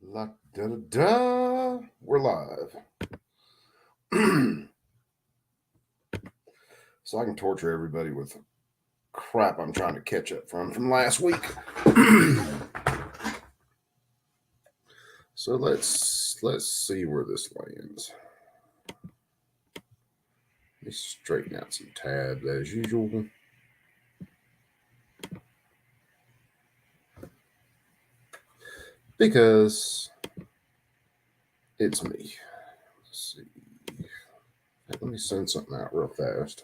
La da da da. We're live. So I can torture everybody with crap I'm trying to catch up from last week. So let's see where this lands. Let me straighten out some tabs as usual. Because it's me. Let's see. Let me send something out real fast.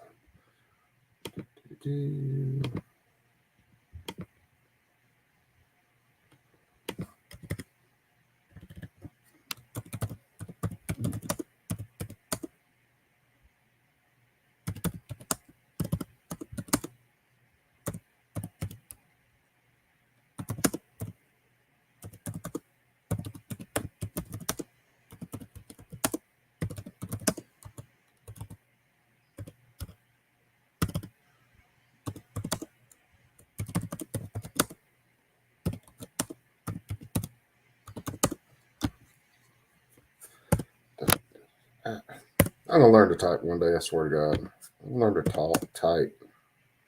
I'm gonna learn to type one day. I swear to God, I'm gonna learn to talk, type,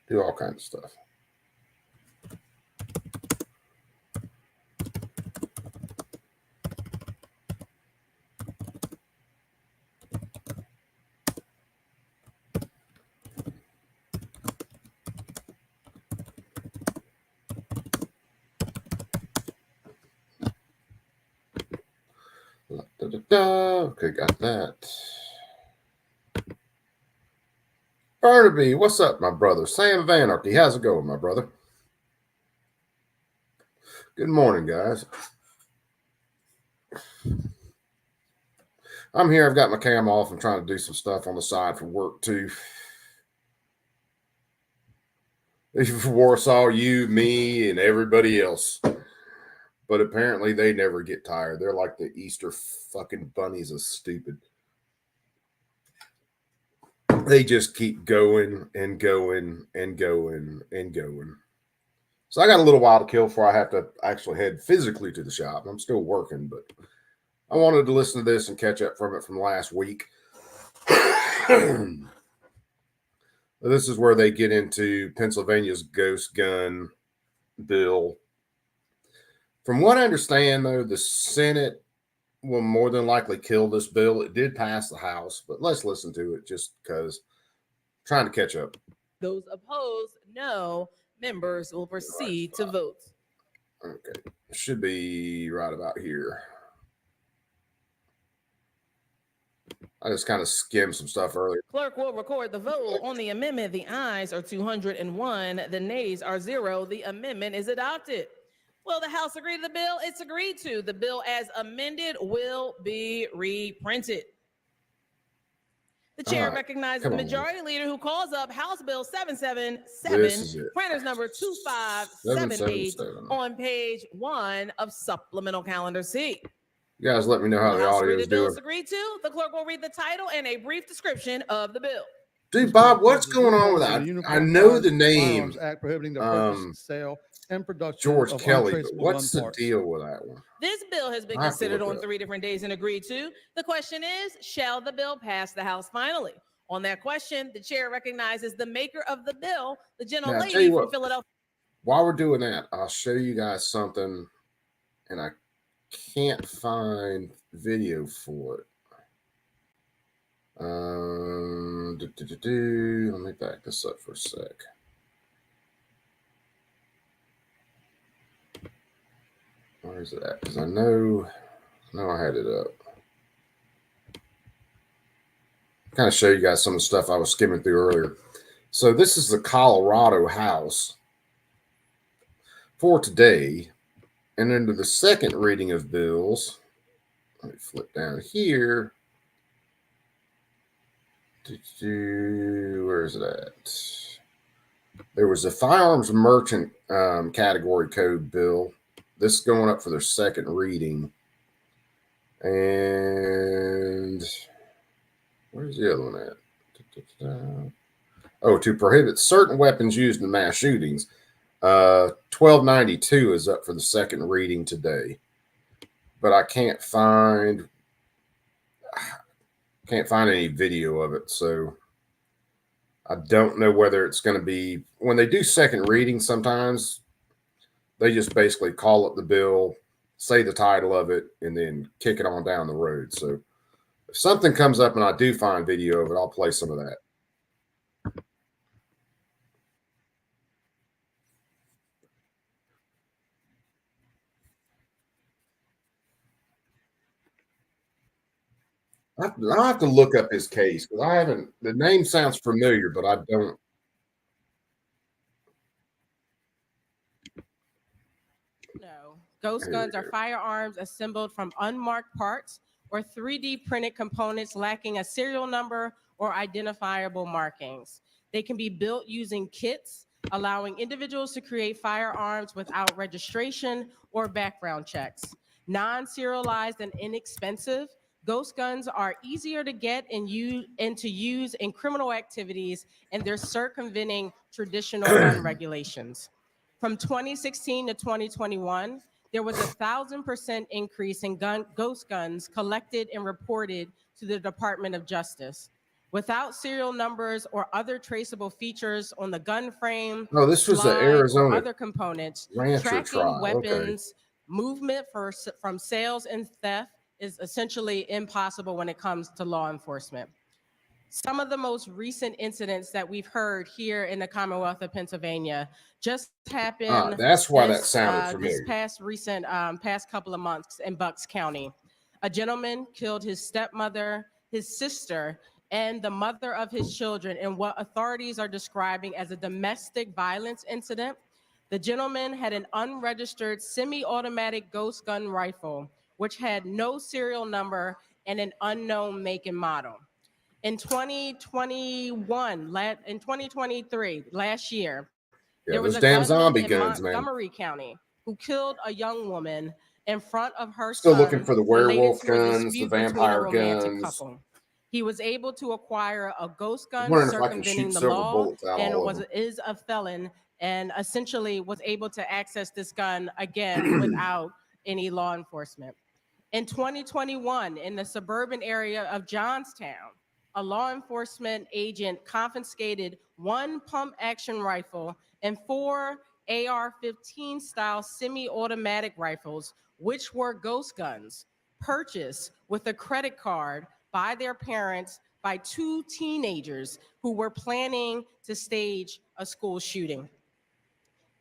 do all kinds of stuff. Okay, got that. Barnaby, what's up, my brother? Sam of Anarchy, how's it going, my brother? Good morning, guys. I'm here. I've got my cam off. I'm trying to do some stuff on the side for work, too. Warsaw, you, me, and everybody else. But apparently they never get tired. They're like the Easter fucking bunnies of stupid. They just keep going and going and going and going. So I got a little while to kill before I have to actually head physically to the shop. I'm still working, but I wanted to listen to this and catch up from it from last week. This is where they get into Pennsylvania's ghost gun bill. From what I understand, though, the Senate will more than likely kill this bill. It did pass the House, but let's listen to it just because trying to catch up. Those opposed, no. Members will proceed to vote. Okay, should be right about here. I just kind of skimmed some stuff earlier. Clerk will record the vote on the amendment. The ayes are 201. The nays are 0. The amendment is adopted. Will the House agree to the bill? It's agreed to. The bill as amended will be reprinted. The chair recognizes the majority leader who calls up House Bill 777, printers number 2578 on page 1 of supplemental calendar C. You guys let me know how the audio is doing. The bill is agreed to. The clerk will read the title and a brief description of the bill. Dude, Bob, what's going on with that? I know the name. Act prohibiting the purchase, sale, and production George of Kelly, but untraceable what's gun the parts. deal with that one? This bill has been considered on 3 different days and agreed to. The question is, shall the bill pass the House finally? On that question, the chair recognizes the maker of the bill, the gentlelady from Philadelphia. While we're doing that, I'll show you guys something, and I can't find video for it. Let me back this up for a sec. Where is it at? Because I know I had it up. Kind of show you guys some of the stuff I was skimming through earlier. So this is the Colorado House for today. And under the second reading of bills, let me flip down here. Where is it at? There was a firearms merchant category code bill. This is going up for their second reading. And where's the other one at? Oh, to prohibit certain weapons used in mass shootings. 1292 is up for the second reading today. but I can't find any video of it. So I don't know whether it's going to be when they do second reading. Sometimes they just basically call up the bill, say the title of it, and then kick it on down the road. So if something comes up and I do find video of it, I'll play some of that. I'll have to look up his case because I haven't. The name sounds familiar, but I don't. No, ghost guns are firearms assembled from unmarked parts or 3D printed components lacking a serial number or identifiable markings. They can be built using kits, allowing individuals to create firearms without registration or background checks. Non-serialized and inexpensive, ghost guns are easier to get and to use in criminal activities, and they're circumventing traditional gun regulations. From 2016 to 2021, there was 1,000% increase in ghost guns collected and reported to the Department of Justice. Without serial numbers or other traceable features on the gun frame, Oh, this was the slide, or Arizona other components, rancher tracking trial. Okay. weapons, movement from sales and theft is essentially impossible when it comes to law enforcement. Some of the most recent incidents that we've heard here in the Commonwealth of Pennsylvania just happened. That's why that sounded familiar. This past couple of months in Bucks County. A gentleman killed his stepmother, his sister, and the mother of his children in what authorities are describing as a domestic violence incident. The gentleman had an unregistered semi-automatic ghost gun rifle, which had no serial number and an unknown make and model. In 2023, last year, there was a damn gunman zombie in guns, man. Montgomery County who killed a young woman in front of her Still son looking for the werewolf related to a guns, the dispute between a vampire romantic guns. couple. He was able to acquire a ghost gun Wondering if I can circumventing shoot the silver law bullets out and all of them. is a felon and essentially was able to access this gun again without any law enforcement. In 2021, in the suburban area of Johnstown, a law enforcement agent confiscated one pump action rifle and 4 AR-15 style semi-automatic rifles, which were ghost guns, purchased with a credit card by their parents by 2 teenagers who were planning to stage a school shooting.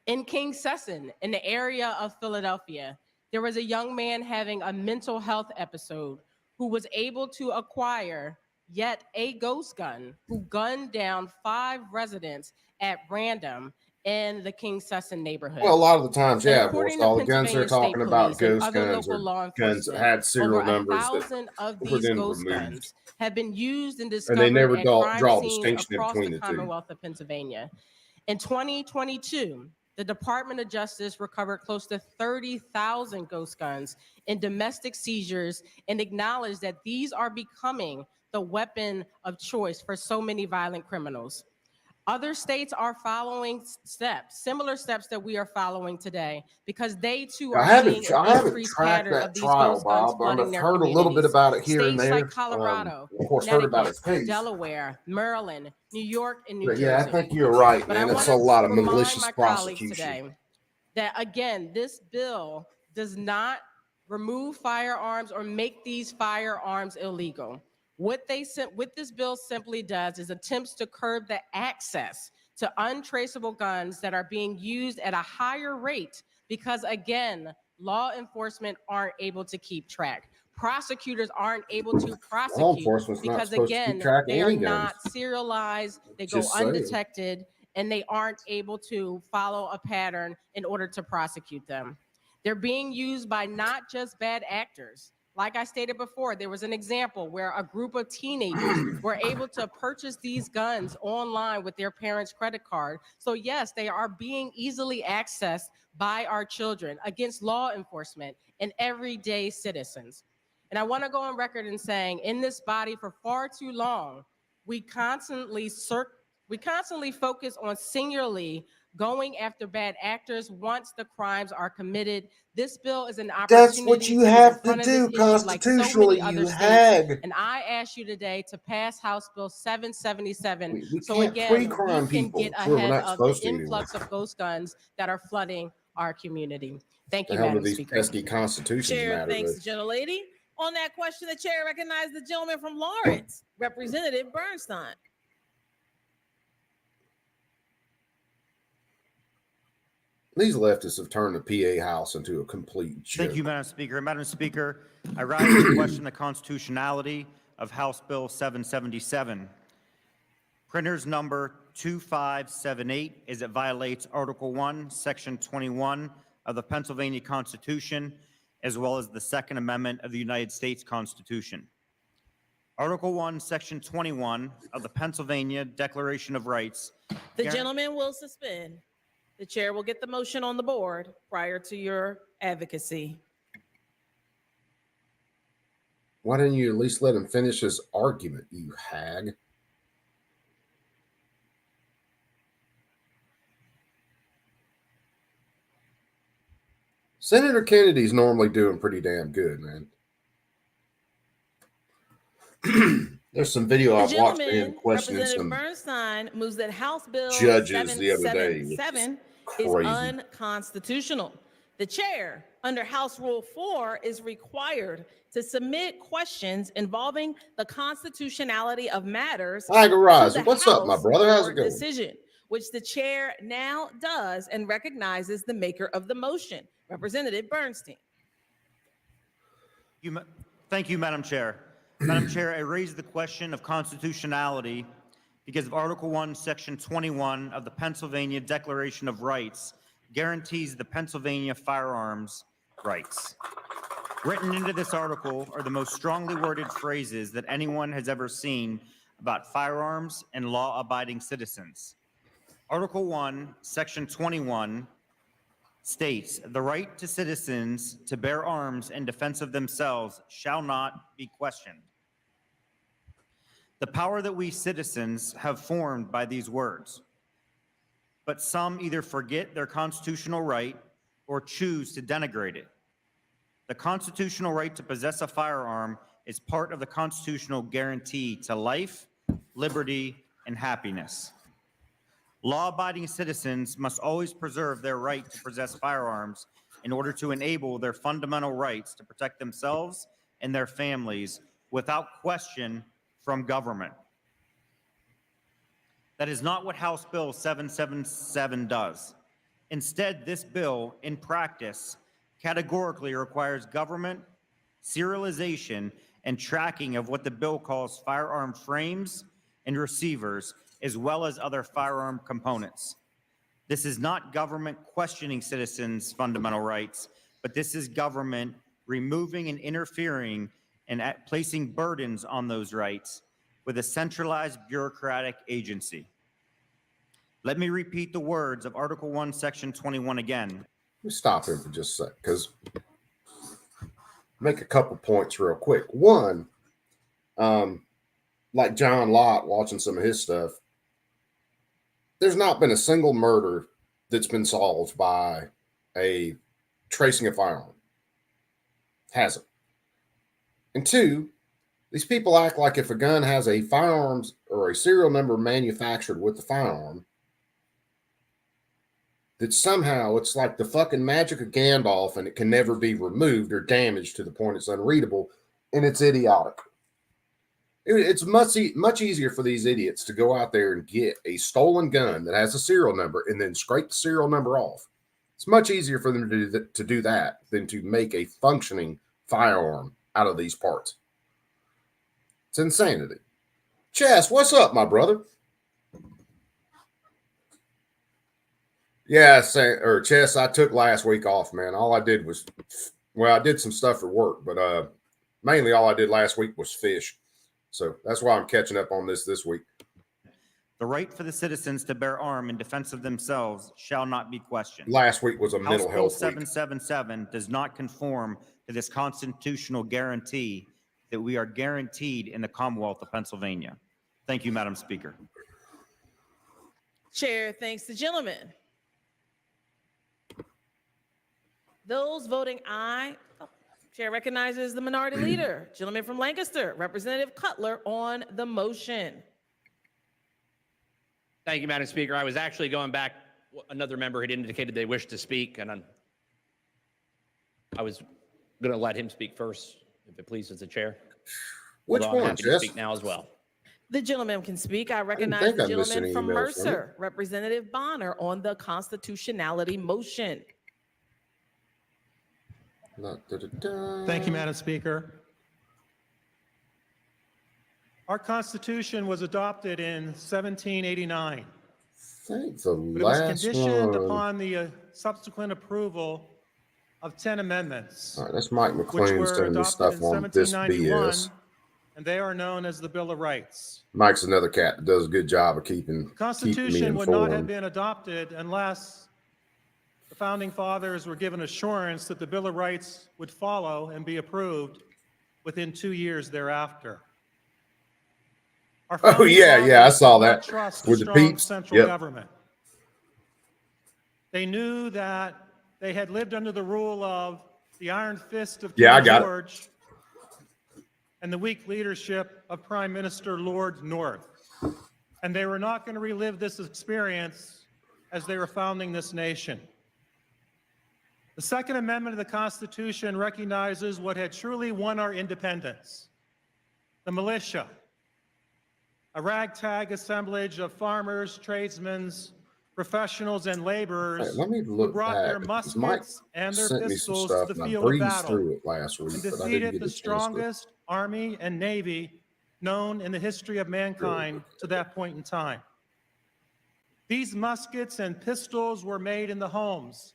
In King Sesson, in the area of Philadelphia, there was a young man having a mental health episode who was able to acquire yet a ghost gun who gunned down 5 residents at random in the King Sesson neighborhood. Well, a lot of the times, yeah, of course, According to all the guns they're Pennsylvania talking State about, Police and ghost other guns, local or law guns that enforcement, had serial over numbers that 1,000 of were these then ghost removed. guns have been used and And discovered they never at draw crime a scenes distinction across between the the two. Commonwealth of Pennsylvania. In 2022, the Department of Justice recovered close to 30,000 ghost guns in domestic seizures and acknowledged that these are becoming the weapon of choice for so many violent criminals. Other states are following steps, similar steps that we are following today, because they too are seeing an increased pattern of these ghost guns flooding their heard communities. a little bit about it here and States there. like Colorado, Of course, heard about Connecticut, his case. Delaware, Maryland, New York, and New But Jersey. yeah, I think you're right, But man. I It's want a to lot of remind malicious my colleagues prosecution. today that, again, this bill does not remove firearms or make these firearms illegal. What this bill simply does is attempts to curb the access to untraceable guns that are being used at a higher rate because, again, law enforcement aren't able to keep track. Prosecutors aren't able to prosecute Law enforcement's not because, supposed to keep again, track of they are any guns. not serialized, they go Just saying. undetected, and they aren't able to follow a pattern in order to prosecute them. They're being used by not just bad actors. Like I stated before, there was an example where a group of teenagers were able to purchase these guns online with their parents' credit card. So yes, they are being easily accessed by our children against law enforcement and everyday citizens. And I want to go on record in saying, in this body for far too long, we constantly focus on singularly going after bad actors once the crimes are committed. This bill is an That's opportunity what you to get in have to front of this do issue like so constitutionally, many other you states. hag. And I ask you today to pass House Bill 777 We so can't again, we pre-crime can people. get We're ahead not of the supposed to anyway. influx of ghost guns that are flooding our community. Thank The you, hell do Madam these Speaker. pesky constitutions Chair matter? thanks To? the gentlelady. On that question, the chair recognized the gentleman from Lawrence, Representative Bernstein. These leftists have turned the PA House into a complete joke. Thank you, Madam Speaker. Madam Speaker, I rise to question the constitutionality of House Bill 777. Printer's number 2578 is it violates Article 1, Section 21 of the Pennsylvania Constitution, as well as the Second Amendment of the United States Constitution. Article 1, Section 21 of the Pennsylvania Declaration of Rights. The gentleman will suspend. The chair will get the motion on the board prior to your advocacy. Why didn't you at least let him finish his argument, you hag? Senator Kennedy's normally doing pretty damn good, man. There's some video I've watched of him questioning Representative some Bernstein moves that House Bill judges the other day. 777 It's is crazy. unconstitutional. The chair, under House Rule 4, is required to submit questions involving the constitutionality of matters. Hi, to Horizon. the What's up, my House brother? How's for it going? Decision, which the chair now does and recognizes the maker of the motion, Representative Bernstein. Thank you, Madam Chair. Madam Chair, I raise the question of constitutionality because of Article 1, Section 21 of the Pennsylvania Declaration of Rights guarantees the Pennsylvania firearms rights. Written into this article are the most strongly worded phrases that anyone has ever seen about firearms and law-abiding citizens. Article 1, Section 21 states, the right to citizens to bear arms in defense of themselves shall not be questioned. The power that we citizens have formed by these words, but some either forget their constitutional right or choose to denigrate it. The constitutional right to possess a firearm is part of the constitutional guarantee to life, liberty, and happiness. Law-abiding citizens must always preserve their right to possess firearms in order to enable their fundamental rights to protect themselves and their families without question from government. That is not what House Bill 777 does. Instead, this bill, in practice, categorically requires government serialization and tracking of what the bill calls firearm frames and receivers, as well as other firearm components. This is not government questioning citizens' fundamental rights, but this is government removing and interfering and placing burdens on those rights with a centralized bureaucratic agency. Let me repeat the words of Article 1, Section 21 again. Let me stop him for just a sec, because make a couple points real quick. One, like John Lott watching some of his stuff, there's not been a single murder that's been solved by a tracing a firearm. Hasn't. And two, these people act like if a gun has a firearms or a serial number manufactured with the firearm, that somehow it's like the fucking magic of Gandalf and it can never be removed or damaged to the point it's unreadable, and it's idiotic. It's much easier for these idiots to go out there and get a stolen gun that has a serial number and then scrape the serial number off. It's much easier for them to do that than to make a functioning firearm out of these parts. It's insanity. Chess, what's up, my brother? Yeah, Chess, I took last week off, man. All I did was, well, I did some stuff for work, but mainly all I did last week was fish. So that's why I'm catching up on this week. The right for the citizens to bear arms in defense of themselves shall not be questioned. Last week was a House mental Bill health 777 does not conform to this constitutional guarantee that we are guaranteed in the Commonwealth of Pennsylvania. Thank you, Madam Speaker. Chair thanks the gentleman. Those voting aye, Chair recognizes the minority leader, gentleman from Lancaster, Representative Cutler, on the motion. Thank you, Madam Speaker. I was actually going back. Another member had indicated they wished to speak, and I was going to let him speak first, if it pleases the chair. Which Although I'm one, happy to Jess? speak now as well. The gentleman can speak. I recognize think the I missed gentleman any from emails from Mercer, Representative Bonner, on the constitutionality motion. Thank you, Madam Speaker. Our Constitution was adopted in 1789, I think the but it was last conditioned one. upon the subsequent approval of 10 amendments, All right, that's Mike which McLean were sending me adopted stuff in on this 1791, BS. and they are known as the Bill of Rights. Mike's another cat that does a good job of keeping The me Constitution would not have informed. been adopted unless the Founding Fathers were given assurance that the Bill of Rights would follow and be approved within 2 years thereafter. Our Oh, founding yeah, I fathers saw did not that trust with a the strong peeps. central Yep. government. They knew that they had lived under the rule of the iron fist of Yeah, I King got it. George and the weak leadership of Prime Minister Lord North. And they were not going to relive this experience as they were founding this nation. The Second Amendment of the Constitution recognizes what had truly won our independence: the militia, a ragtag assemblage of farmers, tradesmen, professionals, and laborers Hey, let me who look brought back, their because Mike muskets and their sent me some pistols stuff to the and I field of breezed battle through it last week, and but I didn't defeated get the a chance to. strongest army and navy known in the history of mankind to that point in time. These muskets and pistols were made in the homes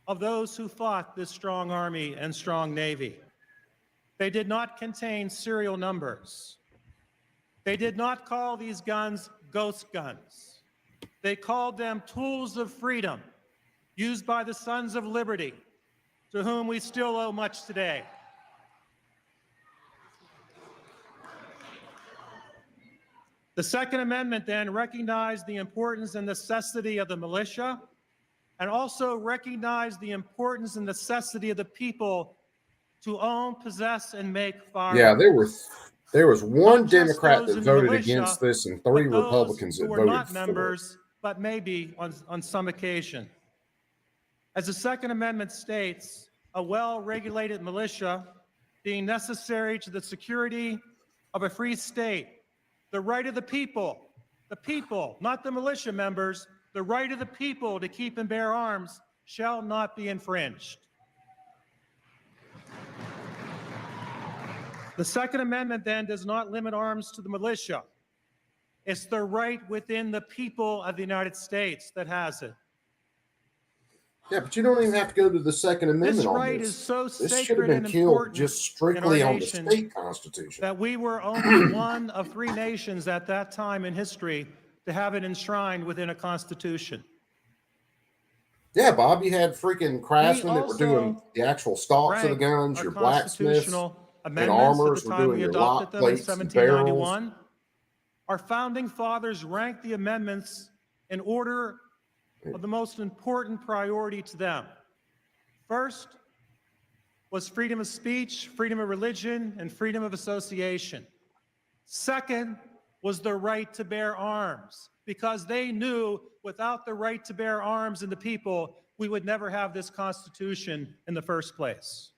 of those who fought this strong army and strong navy. They did not contain serial numbers. They did not call these guns ghost guns. They called them tools of freedom, used by the Sons of Liberty, to whom we still owe much today. The Second Amendment then recognized the importance and necessity of the militia, and also recognized the importance and necessity of the people to own, possess, and make firearms. Yeah, there was one Not just Democrat those that in the voted militia, against this and but 3 those Republicans who that were voted not for it. members, but maybe on some occasion. As the Second Amendment states, a well-regulated militia being necessary to the security of a free state, the right of the people, not the militia members, the right of the people to keep and bear arms shall not be infringed. The Second Amendment then does not limit arms to the militia. It's the right within the people of the United States that has it. Yeah, but you don't even have to go to the Second Amendment This on right this. is so This should have sacred been and killed important just in strictly our on the nation state constitution. that we were only one of 3 nations at that time in history to have it enshrined within a constitution. Yeah, Bob, you had freaking craftsmen that were also doing the actual stalks of the ranked guns, our your blacksmiths constitutional and amendments armors at the were time doing we your adopted lock them in plates and barrels. 1791. Our founding fathers ranked the amendments in order of the most important priority to them. First was freedom of speech, freedom of religion, and freedom of association. Second was the right to bear arms, because they knew without the right to bear arms in the people, we would never have this Constitution in the first place.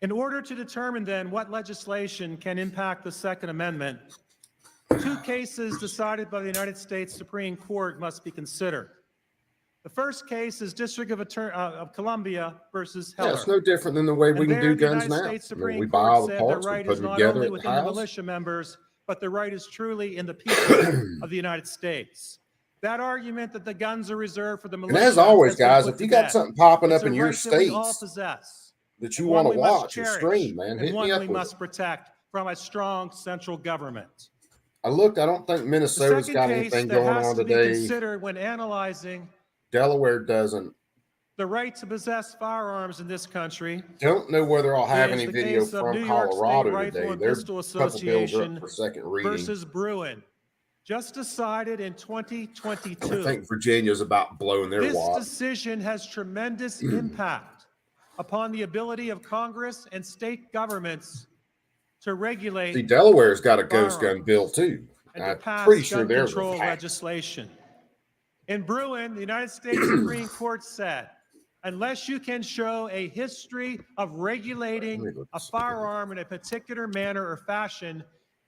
In order to determine then what legislation can impact the Second Amendment, 2 cases decided by the United States Supreme Court must be considered. The first case is District of Columbia versus Yeah, Heller. it's no different than the way we And can there, do the guns United now. States I mean, Supreme we buy Court all the said the parts, we right put is them not together only at the within the house. militia members, but the right is truly in the people of the United States. That argument that the guns are reserved for the militia. And as always, has been guys, put if to you got bed. something popping It's up a in your right that we all states possess, that you and want one to we must watch or cherish, stream, man, and hit one me up we with must it. protect from a strong central government. I looked, I don't think The Minnesota's second got case anything that going has on to be today. considered when analyzing Delaware doesn't. the right to possess firearms in this country Don't know whether I'll have is any the video case of from New York State Colorado Rifle today. and Their Pistol couple bills are up Association for second reading. versus Bruin, just decided in I 2022. think Virginia's about blowing their This wad. decision has tremendous impact upon the ability of Congress and state governments to regulate See, Delaware's got a ghost gun firearms bill too. and to I'm pass pretty sure gun they're control the legislation. In Bruin, the United States Supreme Court said, unless you can show a history of regulating a firearm in a particular manner or fashion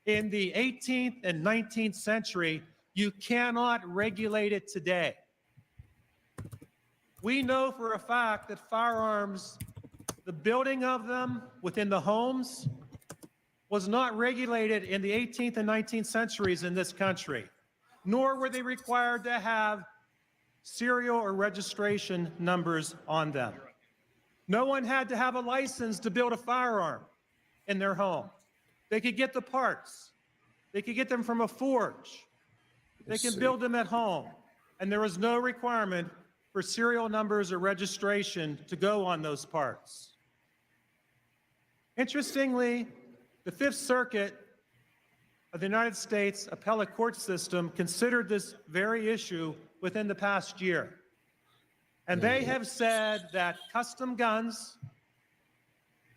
in the 18th and 19th century, you cannot regulate it today. We know for a fact that firearms, the building of them within the homes, was not regulated in the 18th and 19th centuries in this country, nor were they required to have serial or registration numbers on them. No one had to have a license to build a firearm in their home. They could get the parts. They could get them from a forge. They can build them at home. And there was no requirement for serial numbers or registration to go on those parts. Interestingly, the Fifth Circuit of the United States appellate court system considered this very issue within the past year. And they have said that custom guns,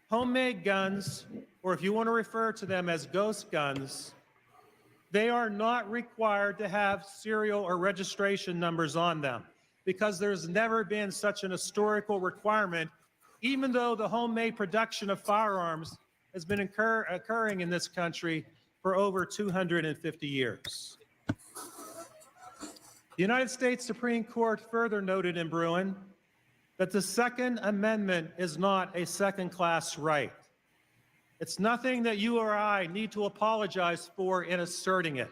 homemade guns, or if you want to refer to them as ghost guns, they are not required to have serial or registration numbers on them because there's never been such an historical requirement, even though the homemade production of firearms has been occurring in this country for over 250 years. The United States Supreme Court further noted in Bruin that the Second Amendment is not a second-class right. It's nothing that you or I need to apologize for in asserting it.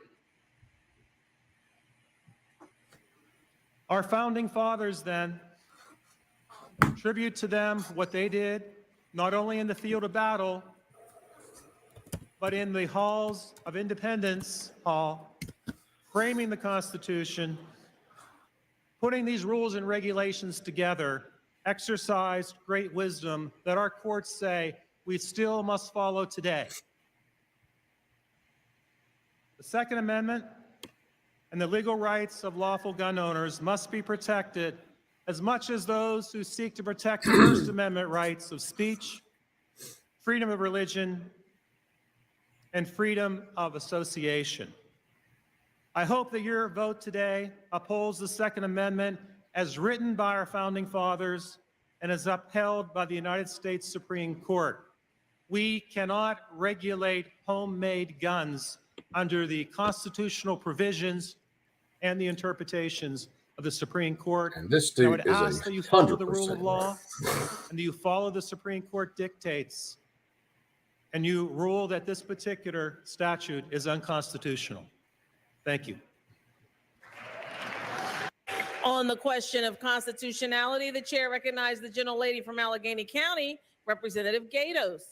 Our founding fathers then, tribute to them what they did, not only in the field of battle, but in the halls of Independence Hall, framing the Constitution, putting these rules and regulations together, exercised great wisdom that our courts say we still must follow today. The Second Amendment and the legal rights of lawful gun owners must be protected as much as those who seek to protect the First Amendment rights of speech, freedom of religion, and freedom of association. I hope that your vote today upholds the Second Amendment as written by our founding fathers and as upheld by the United States Supreme Court. We cannot regulate homemade guns under the constitutional provisions and the interpretations of the Supreme Court. And this I dude would is ask that you follow the rule 100% of law and that you follow the Supreme Court dictates and you rule that this particular statute is unconstitutional. Thank you. On the question of constitutionality, the chair recognized the gentlelady from Allegheny County, Representative Gatos.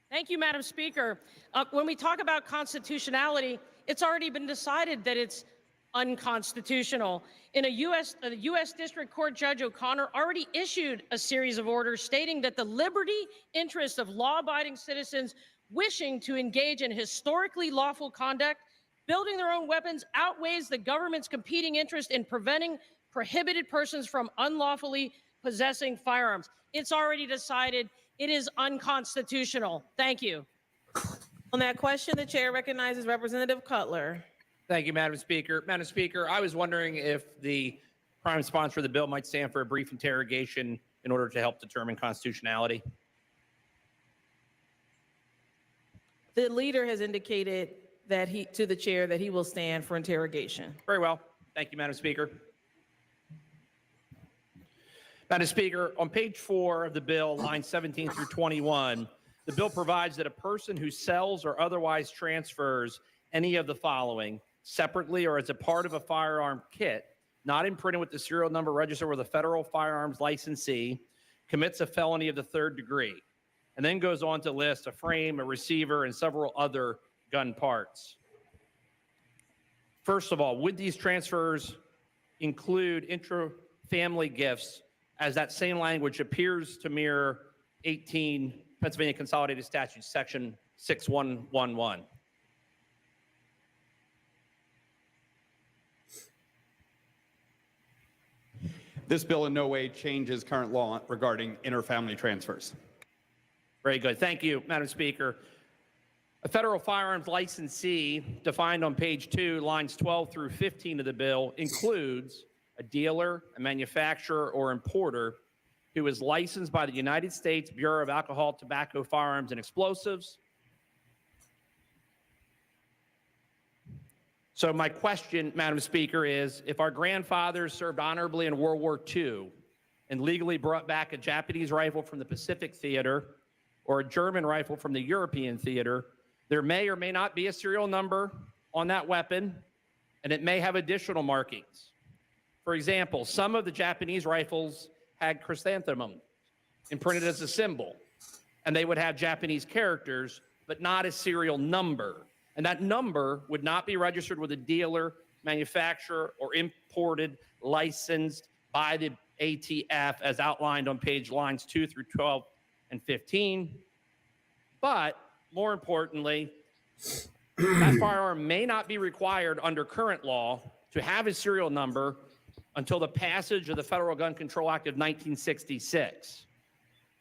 Thank you, Madam Speaker. When we talk about constitutionality, it's already been decided that it's unconstitutional. In a U.S. District Court Judge O'Connor already issued a series of orders stating that the liberty interest of law-abiding citizens wishing to engage in historically lawful conduct, building their own weapons, outweighs the government's competing interest in preventing prohibited persons from unlawfully possessing firearms. It's already decided it is unconstitutional. Thank you. On that question, the chair recognizes Representative Cutler. Thank you, Madam Speaker. Madam Speaker, I was wondering if the prime sponsor of the bill might stand for a brief interrogation in order to help determine constitutionality. The leader has indicated that to the chair that he will stand for interrogation. Very well. Thank you, Madam Speaker. Madam Speaker, on page 4 of the bill, lines 17 through 21, the bill provides that a person who sells or otherwise transfers any of the following separately or as a part of a firearm kit, not imprinted with the serial number registered with a federal firearms licensee, commits a felony of the 3rd degree, and then goes on to list a frame, a receiver, and several other gun parts. First of all, would these transfers include intra-family gifts, as that same language appears to mirror 18 Pennsylvania Consolidated Statutes, Section 6111. This bill in no way changes current law regarding interfamily transfers. Very good. Thank you, Madam Speaker. A federal firearms licensee, defined on page 2, lines 12 through 15 of the bill, includes a dealer, a manufacturer, or importer who is licensed by the United States Bureau of Alcohol, Tobacco, Firearms, and Explosives. So my question, Madam Speaker, is if our grandfathers served honorably in World War II and legally brought back a Japanese rifle from the Pacific Theater or a German rifle from the European Theater, there may or may not be a serial number on that weapon, and it may have additional markings. For example, some of the Japanese rifles had chrysanthemum imprinted as a symbol, and they would have Japanese characters, but not a serial number. And that number would not be registered with a dealer, manufacturer, or imported, licensed by the ATF as outlined on page lines 2 through 12 and 15. But more importantly, that firearm may not be required under current law to have a serial number until the passage of the Federal Gun Control Act of 1966.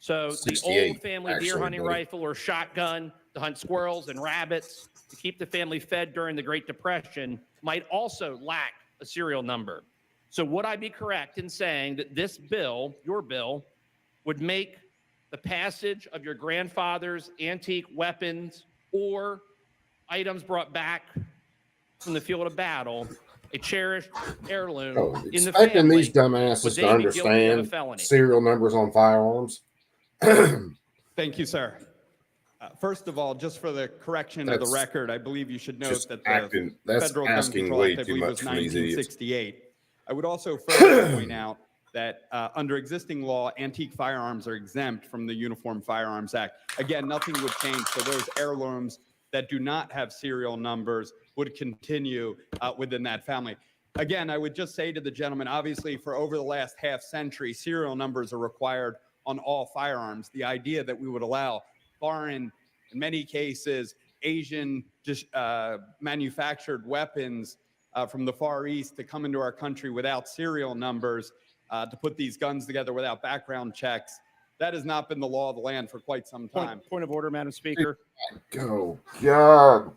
So the old family deer hunting rifle or shotgun to hunt squirrels and rabbits to keep the family fed during the Great Depression might also lack a serial number. So would I be correct in saying that this bill, your bill, would make the passage of your grandfather's antique weapons or items brought back from the field of battle a cherished heirloom in the Expecting family? these dumbasses would to they be guilty of a understand felony? serial numbers on firearms. Thank you, sir. First of all, just for the correction of the record, I believe you should note that the that's Federal Gun asking Control way Act, I too believe, much was from these idiots. 1968. I would also further point out that under existing law, antique firearms are exempt from the Uniform Firearms Act. Again, nothing would change, so those heirlooms that do not have serial numbers would continue within that family. Again, I would just say to the gentleman, obviously, for over the last half century, serial numbers are required on all firearms. The idea that we would allow foreign, in many cases, Asian manufactured weapons from the Far East to come into our country without serial numbers, to put these guns together without background checks, that has not been the law of the land for quite some time. Point of order, Madam Speaker. Oh, God.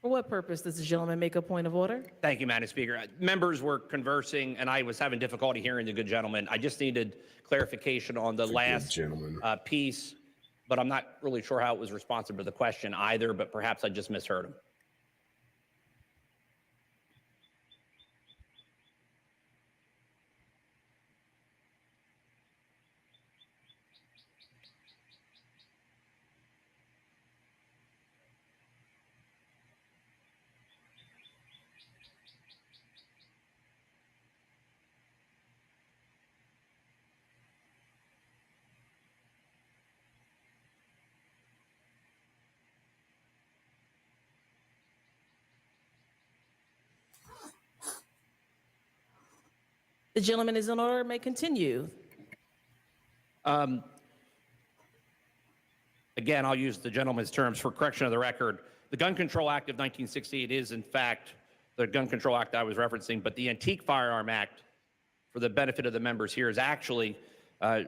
For what purpose does the gentleman make a point of order? Thank you, Madam Speaker. Members were conversing, and I was having difficulty hearing the good gentleman. I just needed clarification on the last piece, but I'm not really sure how it was responsive to the question either, but perhaps I just misheard him. The gentleman is in order, may continue. Again, I'll use the gentleman's terms for correction of the record. The Gun Control Act of 1968 is, in fact, the Gun Control Act I was referencing, but the Antique Firearm Act, for the benefit of the members here, is actually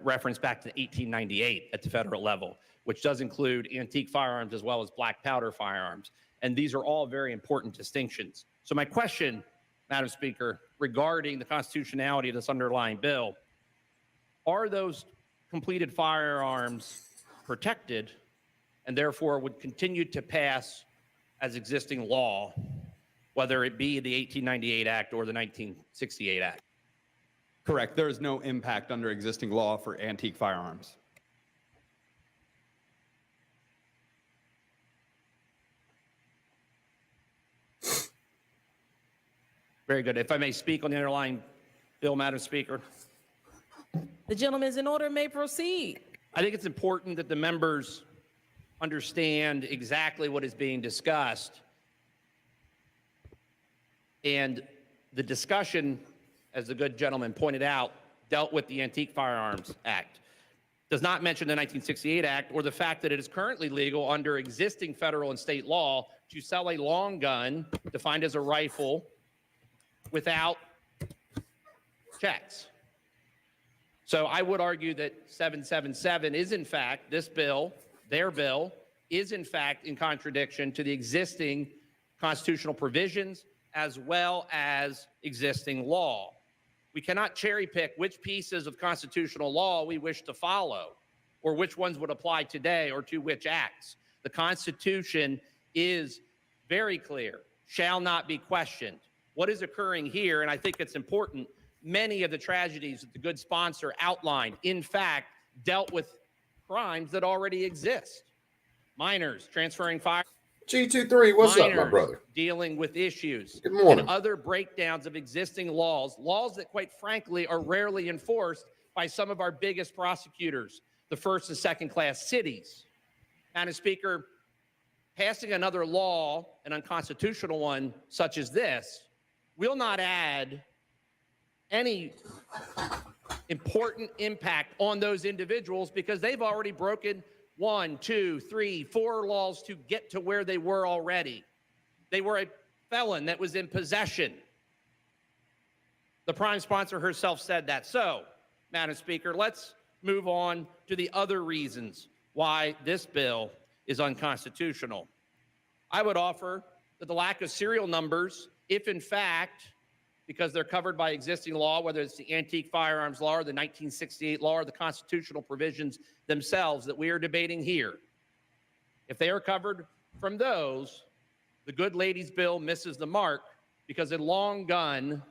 referenced back to 1898 at the federal level, which does include antique firearms as well as black powder firearms. And these are all very important distinctions. So my question, Madam Speaker, regarding the constitutionality of this underlying bill, are those completed firearms protected and therefore would continue to pass as existing law, whether it be the 1898 Act or the 1968 Act? Correct. There is no impact under existing law for antique firearms. Very good. If I may speak on the underlying bill, Madam Speaker. The gentleman is in order, may proceed. I think it's important that the members understand exactly what is being discussed. And the discussion, as the good gentleman pointed out, dealt with the Antique Firearms Act. Does not mention the 1968 Act or the fact that it is currently legal under existing federal and state law to sell a long gun defined as a rifle without checks. So I would argue that 777 is in fact, this bill, their bill, is in fact in contradiction to the existing constitutional provisions as well as existing law. We cannot cherry pick which pieces of constitutional law we wish to follow or which ones would apply today or to which acts. The Constitution is very clear, shall not be questioned. What is occurring here, and I think it's important, many of the tragedies that the good sponsor outlined, in fact, dealt with crimes that already exist. Minors transferring fire. G23, what's up, my Minors brother? dealing with issues. Good morning. And other breakdowns of existing laws that quite frankly are rarely enforced by some of our biggest prosecutors, the first and second class cities. Madam Speaker, passing another law, an unconstitutional one such as this, will not add any important impact on those individuals because they've already broken 1, 2, 3, 4 laws to get to where they were already. They were a felon that was in possession. The prime sponsor herself said that. So, Madam Speaker, let's move on to the other reasons why this bill is unconstitutional. I would offer that the lack of serial numbers, if in fact, because they're covered by existing law, whether it's the Antique Firearms Law or the 1968 law or the constitutional provisions themselves that we are debating here. If they are covered from those, the good lady's bill misses the mark because a long gun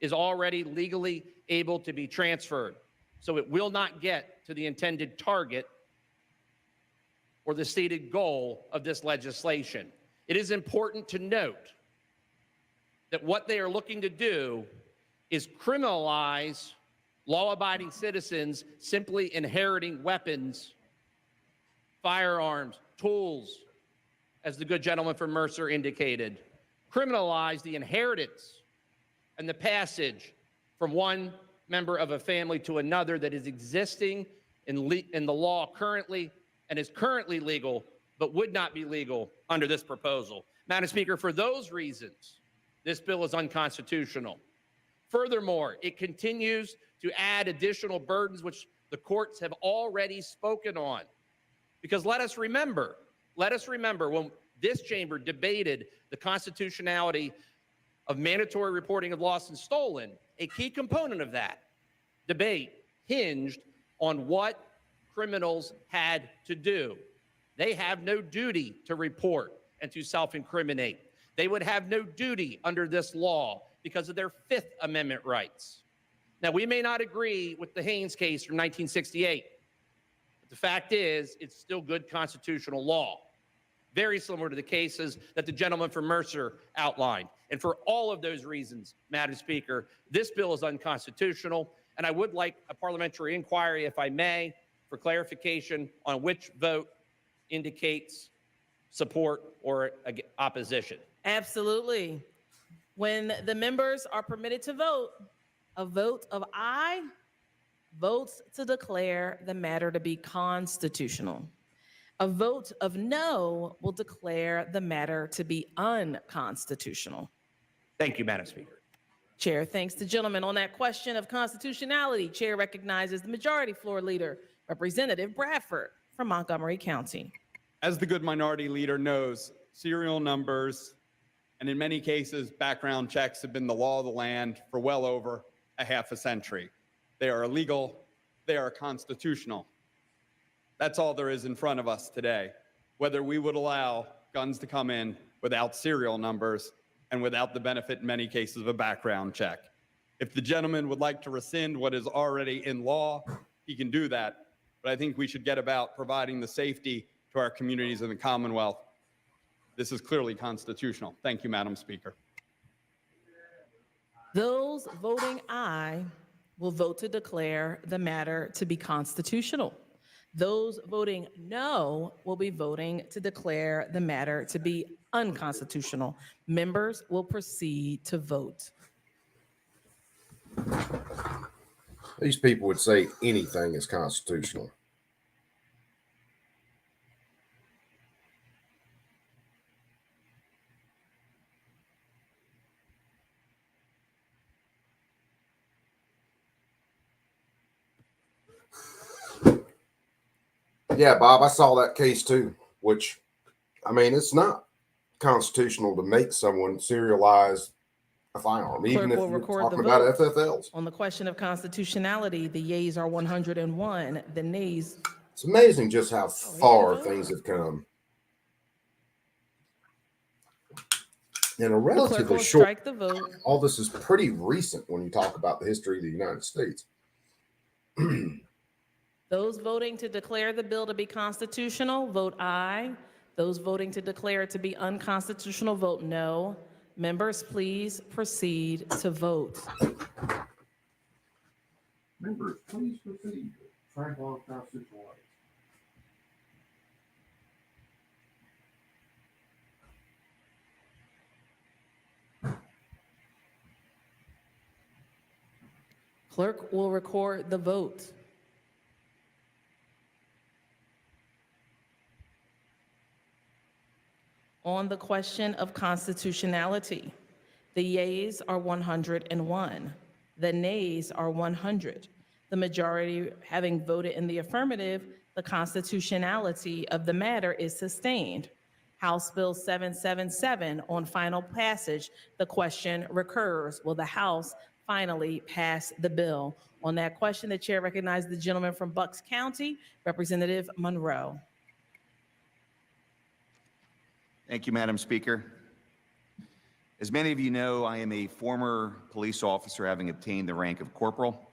is already legally able to be transferred. So it will not get to the intended target or the stated goal of this legislation. It is important to note that what they are looking to do is criminalize law-abiding citizens simply inheriting weapons, firearms, tools, as the good gentleman from Mercer indicated. Criminalize the inheritance and the passage from one member of a family to another that is existing in the law currently and is currently legal, but would not be legal under this proposal. Madam Speaker, for those reasons, this bill is unconstitutional. Furthermore, it continues to add additional burdens which the courts have already spoken on. Because let us remember when this chamber debated the constitutionality of mandatory reporting of lost and stolen, a key component of that debate hinged on what criminals had to do. They have no duty to report and to self-incriminate. They would have no duty under this law because of their Fifth Amendment rights. Now, we may not agree with the Haynes case from 1968, but the fact is it's still good constitutional law, very similar to the cases that the gentleman from Mercer outlined. And for all of those reasons, Madam Speaker, this bill is unconstitutional, and I would like a parliamentary inquiry, if I may, for clarification on which vote indicates support or opposition. Absolutely. When the members are permitted to vote, a vote of aye votes to declare the matter to be constitutional. A vote of no will declare the matter to be unconstitutional. Thank you, Madam Speaker. Chair thanks the gentleman. On that question of constitutionality, Chair recognizes the Majority Floor Leader, Representative Bradford from Montgomery County. As the good minority leader knows, serial numbers and in many cases, background checks have been the law of the land for well over a half a century. They are illegal. They are constitutional. That's all there is in front of us today. Whether we would allow guns to come in without serial numbers and without the benefit in many cases of a background check. If the gentleman would like to rescind what is already in law, he can do that. But I think we should get about providing the safety to our communities in the Commonwealth. This is clearly constitutional. Thank you, Madam Speaker. Those voting aye will vote to declare the matter to be constitutional. Those voting no will be voting to declare the matter to be unconstitutional. Members will proceed to vote. These people would say anything is constitutional. Yeah, Bob, I saw that case too, which, I mean, it's not constitutional to make someone serialize a firearm, even if will you're record the talking about vote. FFLs. On the question of constitutionality, the yeas are 101, the nays. It's amazing just how far vote. things have come in a The clerk relatively will short. strike the vote. All this is pretty recent when you talk about the history of the United States. Those voting to declare the bill to be constitutional, vote aye. Those voting to declare it to be unconstitutional, vote no. Members, please proceed to vote. Members, please proceed. Frank Law Constitutional rights. Clerk will record the vote. On the question of constitutionality, the yeas are 101. The nays are 100. The majority having voted in the affirmative, the constitutionality of the matter is sustained. House Bill 777 on final passage, the question recurs. Will the House finally pass the bill? On that question, the chair recognizes the gentleman from Bucks County, Representative Monroe. Thank you, Madam Speaker. As many of you know, I am a former police officer, having obtained the rank of corporal,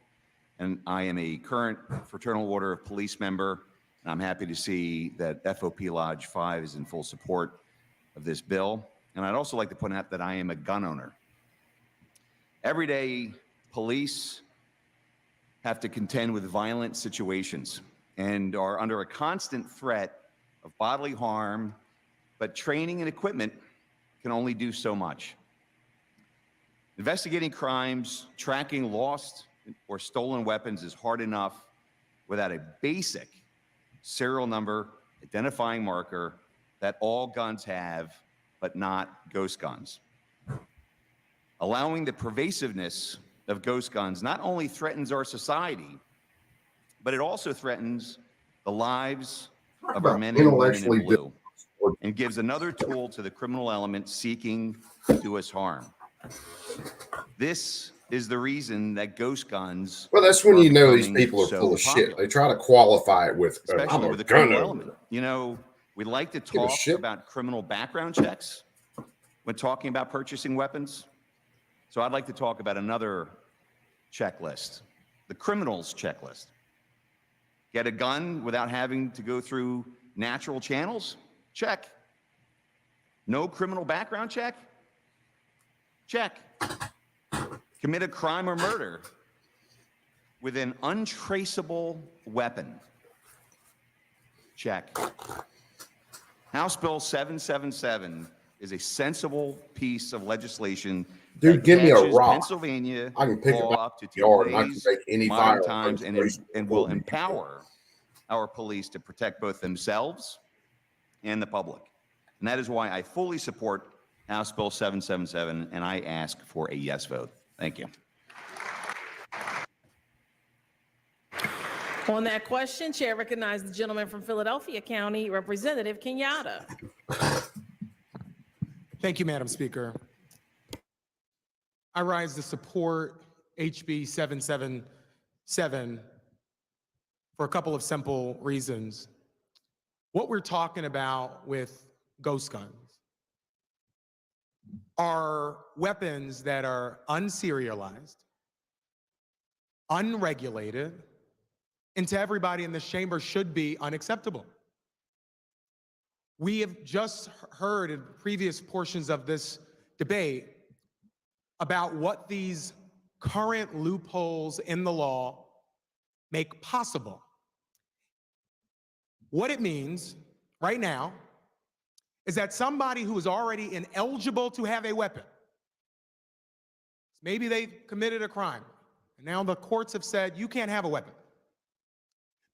and I am a current Fraternal Order of Police member. And I'm happy to see that FOP Lodge 5 is in full support of this bill. And I'd also like to point out that I am a gun owner. Every day, police have to contend with violent situations and are under a constant threat of bodily harm, but training and equipment can only do so much. Investigating crimes, tracking lost or stolen weapons is hard enough without a basic serial number, identifying marker that all guns have, but not ghost guns. Allowing the pervasiveness of ghost guns not only threatens our society, but it also threatens the lives of our men and women in blue, and gives another tool to the criminal element seeking to do us harm. This is the reason that ghost guns. Well, that's when are you know these becoming people are so full of shit. popular, They try to qualify it with, especially I'm with a the gun criminal owner. element. You know, we like to a talk shit. about criminal background checks when talking about purchasing weapons. So I'd like to talk about another checklist, the criminal's checklist. Get a gun without having to go through natural channels? Check. No criminal background check? Check. Commit a crime or murder with an untraceable weapon? Check. House Bill 777 is a sensible piece of legislation. Dude, that give me a catches rock. Pennsylvania I can pick it law up up to yard and I can today's make any modern fire times and will empower our police to protect both themselves and the public. And that is why I fully support House Bill 777, and I ask for a yes vote. Thank you. On that question, chair recognizes the gentleman from Philadelphia County, Representative Kenyatta. Thank you, Madam Speaker. I rise to support HB 777 for a couple of simple reasons. What we're talking about with ghost guns are weapons that are unserialized, unregulated, and to everybody in this chamber should be unacceptable. We have just heard in previous portions of this debate about what these current loopholes in the law make possible. What it means right now is that somebody who is already ineligible to have a weapon, maybe they committed a crime, and now the courts have said you can't have a weapon.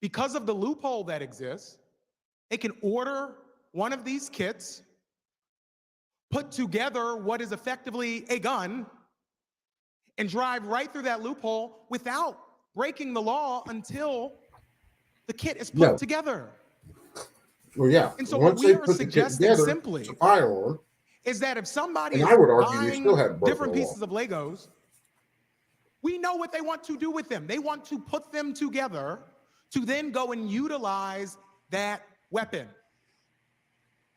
Because of the loophole that exists, they can order one of these kits, put together what is effectively a gun, and drive right through that loophole without breaking the law until the kit is put together. Well, yeah. And so what Once we they are put the kit suggesting together, simply it's a firearm. is that if somebody And is I would argue they buying still haven't broken different the law. pieces of Legos, we know what they want to do with them. They want to put them together to then go and utilize that weapon.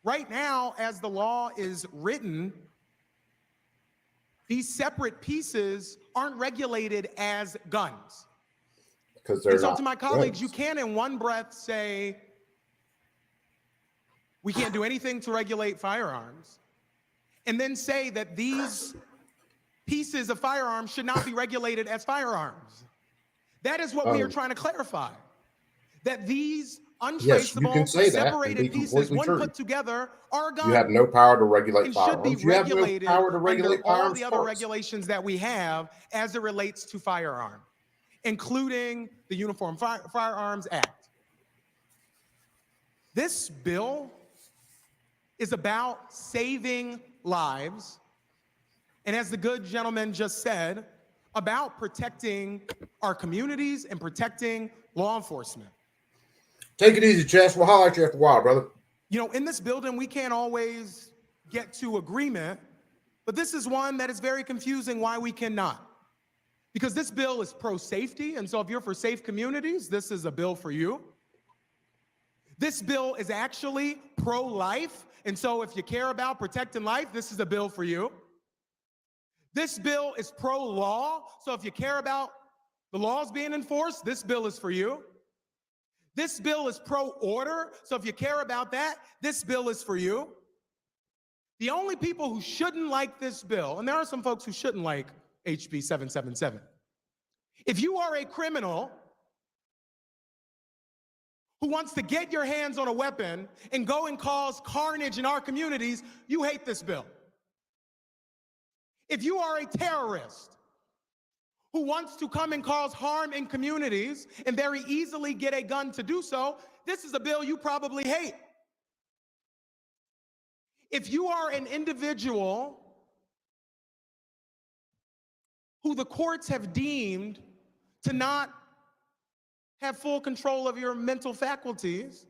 Right now, as the law is written, these separate pieces aren't regulated as guns. Because they're And so not to my colleagues, guns. you can't in one breath say, we can't do anything to regulate firearms, and then say that these pieces of firearms should not be regulated as firearms. That is what we are trying to clarify. That these Yes, you can untraceable, say that and separated be pieces, completely when true. put together, are guns. You have no power to regulate and should be firearms. You have no regulated power to regulate under all firearms the other first. regulations that we have as it relates to firearm, including the Uniform Firearms Act. This bill is about saving lives, and as the good gentleman just said, about protecting our communities and protecting law enforcement. Take it easy, Chess. We'll holler at you after a while, brother. You know, in this building, we can't always get to agreement, but this is one that is very confusing why we cannot. Because this bill is pro-safety, and so if you're for safe communities, this is a bill for you. This bill is actually pro-life, and so if you care about protecting life, this is a bill for you. This bill is pro-law, so if you care about the laws being enforced, this bill is for you. This bill is pro-order, so if you care about that, this bill is for you. The only people who shouldn't like this bill, and there are some folks who shouldn't like HB 777. If you are a criminal who wants to get your hands on a weapon and go and cause carnage in our communities, you hate this bill. If you are a terrorist who wants to come and cause harm in communities and very easily get a gun to do so, this is a bill you probably hate. If you are an individual who the courts have deemed to not have full control of your mental faculties,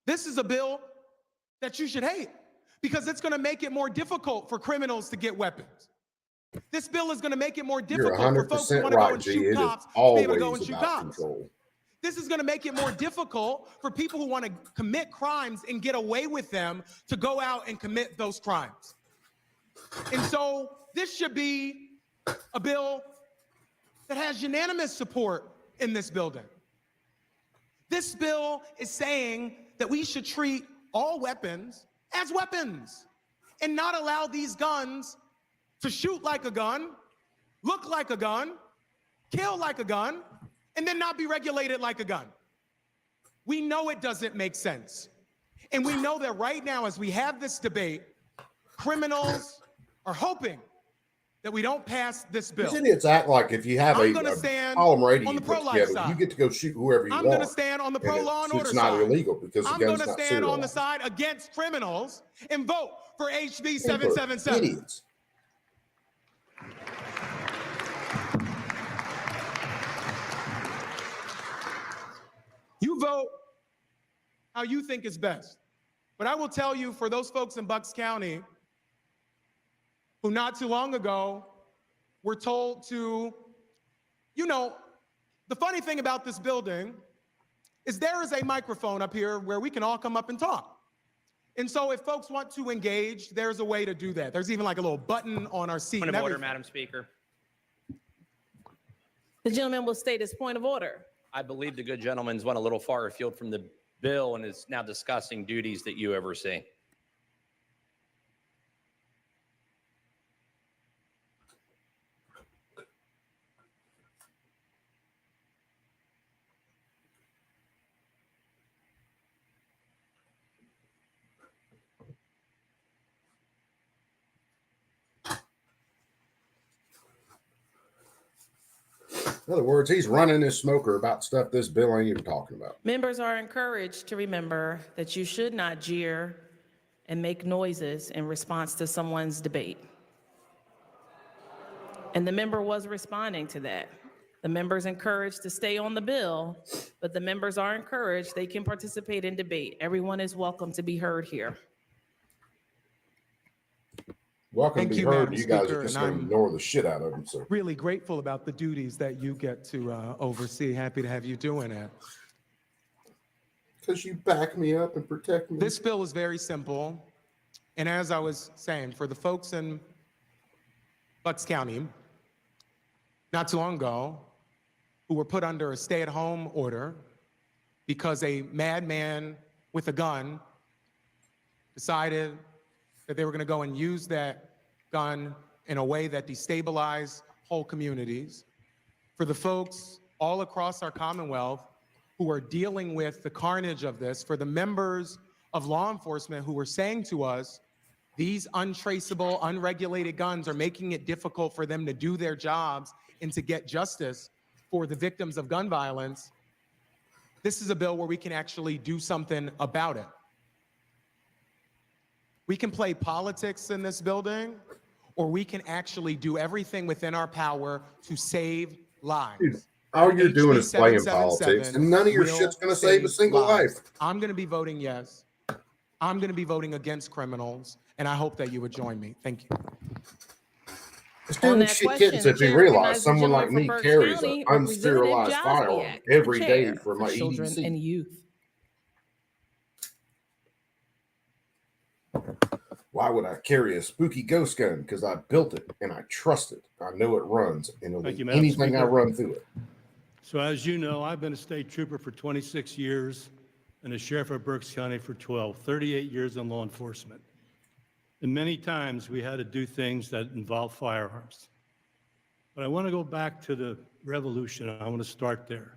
this is a bill that you should hate because it's going to make it more difficult for criminals to get weapons. This bill is going to make it more difficult for folks who want to go and shoot cops to be able to go and shoot cops. This is going to make it more difficult for people who want to commit crimes and get away with them to go out and commit those crimes. And so this should be a bill that has unanimous support in this building. This bill is saying that we should treat all weapons as weapons and not allow these guns to shoot like a gun, look like a gun, kill like a gun, and then not be regulated like a gun. We know it doesn't make sense. And we know that right now, as we have this debate, criminals are hoping that we don't pass this bill. These idiots act like if you have I'm a gonna stand column radio on the you put pro-life together, you side. get to go shoot whoever you I'm want. going to stand on the and pro-law and order it's not side. illegal because the I'm gun's going to not stand on the serialized. side against criminals and vote for HB 777. Idiots. You vote how you think is best. But I will tell you, for those folks in Bucks County who not too long ago were told to, you know, the funny thing about this building is there is a microphone up here where we can all come up and talk. And so if folks want to engage, there's a way to do that. There's even like a little button on our seat. Point and of order, everything. Madam Speaker. The gentleman will state his point of order. I believe the good gentleman's went a little far afield from the bill and is now discussing duties that you oversee. In other words, he's running his smoker about stuff this bill ain't even talking about. Members are encouraged to remember that you should not jeer and make noises in response to someone's debate. And the member was responding to that. The members encouraged to stay on the bill, but the members are encouraged, they can participate in debate. Everyone is welcome to be heard here. Welcome Thank to be you, heard. Madam You guys Speaker, are just and going to I'm ignore the shit out of them. So really grateful about the duties that you get to oversee. Happy to have you doing it. because you back me up and protect me. This bill is very simple. And as I was saying, for the folks in Bucks County, not too long ago, who were put under a stay-at-home order because a madman with a gun decided that they were going to go and use that gun in a way that destabilized whole communities. For the folks all across our Commonwealth who are dealing with the carnage of this, for the members of law enforcement who were saying to us, these untraceable, unregulated guns are making it difficult for them to do their jobs and to get justice for the victims of gun violence. This is a bill where we can actually do something about it. We can play politics in this building, or we can actually do everything within our power to save lives. Dude, all you're doing is playing 777 politics, and none of your will shit's going to save a single lives. life. I'm going to be voting yes. I'm going to be voting against criminals, and I hope that you would join me. Thank you. It's On doing that shit question, kittens if the you chair realize recognizes the someone like gentleman me from Berks carries County, an Representative unsterilized Josviak, firearm the every day chair for my Children EDC. and Youth. Why would I carry a spooky ghost gun? Because I built it and I trust it. I know it runs, and it'll Thank do you, Madam anything I Speaker. run through it. So as you know, I've been a state trooper for 26 years and a sheriff of Berks County for 12, 38 years in law enforcement. And many times we had to do things that involve firearms. But I want to go back to the revolution. I want to start there.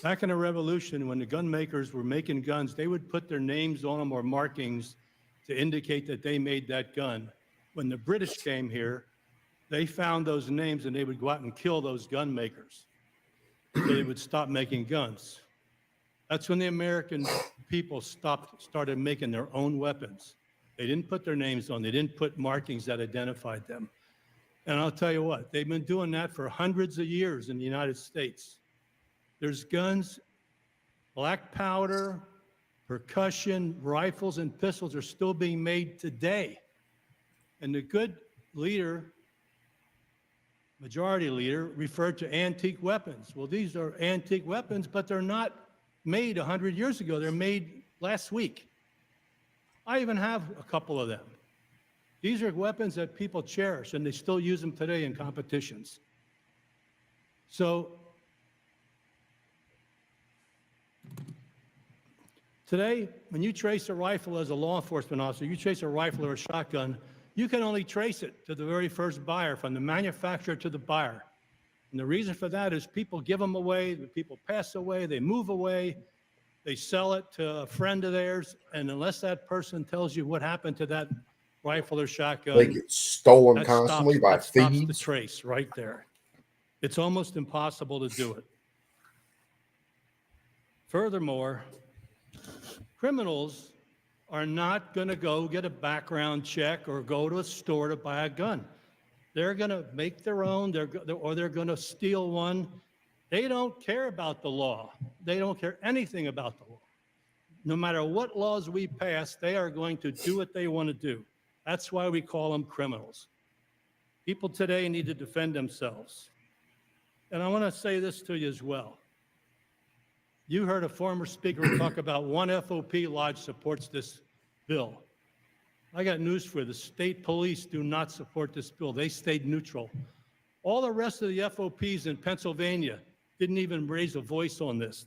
Back in the revolution, when the gun makers were making guns, they would put their names on them or markings to indicate that they made that gun. When the British came here, they found those names and they would go out and kill those gun makers. So they would stop making guns. That's when the American people started making their own weapons. They didn't put their names on, they didn't put markings that identified them. And I'll tell you what, they've been doing that for hundreds of years in the United States. There's guns, black powder, percussion, rifles, and pistols are still being made today. And the good leader, majority leader, referred to antique weapons. Well, these are antique weapons, but they're not made 100 years ago. They're made last week. I even have a couple of them. These are weapons that people cherish, and they still use them today in competitions. So today, when you trace a rifle as a law enforcement officer, you trace a rifle or a shotgun, you can only trace it to the very first buyer, from the manufacturer to the buyer. And the reason for that is people give them away, people pass away, they move away, they sell it to a friend of theirs, and unless that person tells you what happened to that rifle or shotgun, They get stolen that constantly stops, by that stops the thieves. trace right there. It's almost impossible to do it. Furthermore, criminals are not going to go get a background check or go to a store to buy a gun. They're going to make their own, or they're going to steal one. They don't care about the law. They don't care anything about the law. No matter what laws we pass, they are going to do what they want to do. That's why we call them criminals. People today need to defend themselves. And I want to say this to you as well. You heard a former speaker talk about one FOP lodge supports this bill. I got news for you. The state police do not support this bill. They stayed neutral. All the rest of the FOPs in Pennsylvania didn't even raise a voice on this.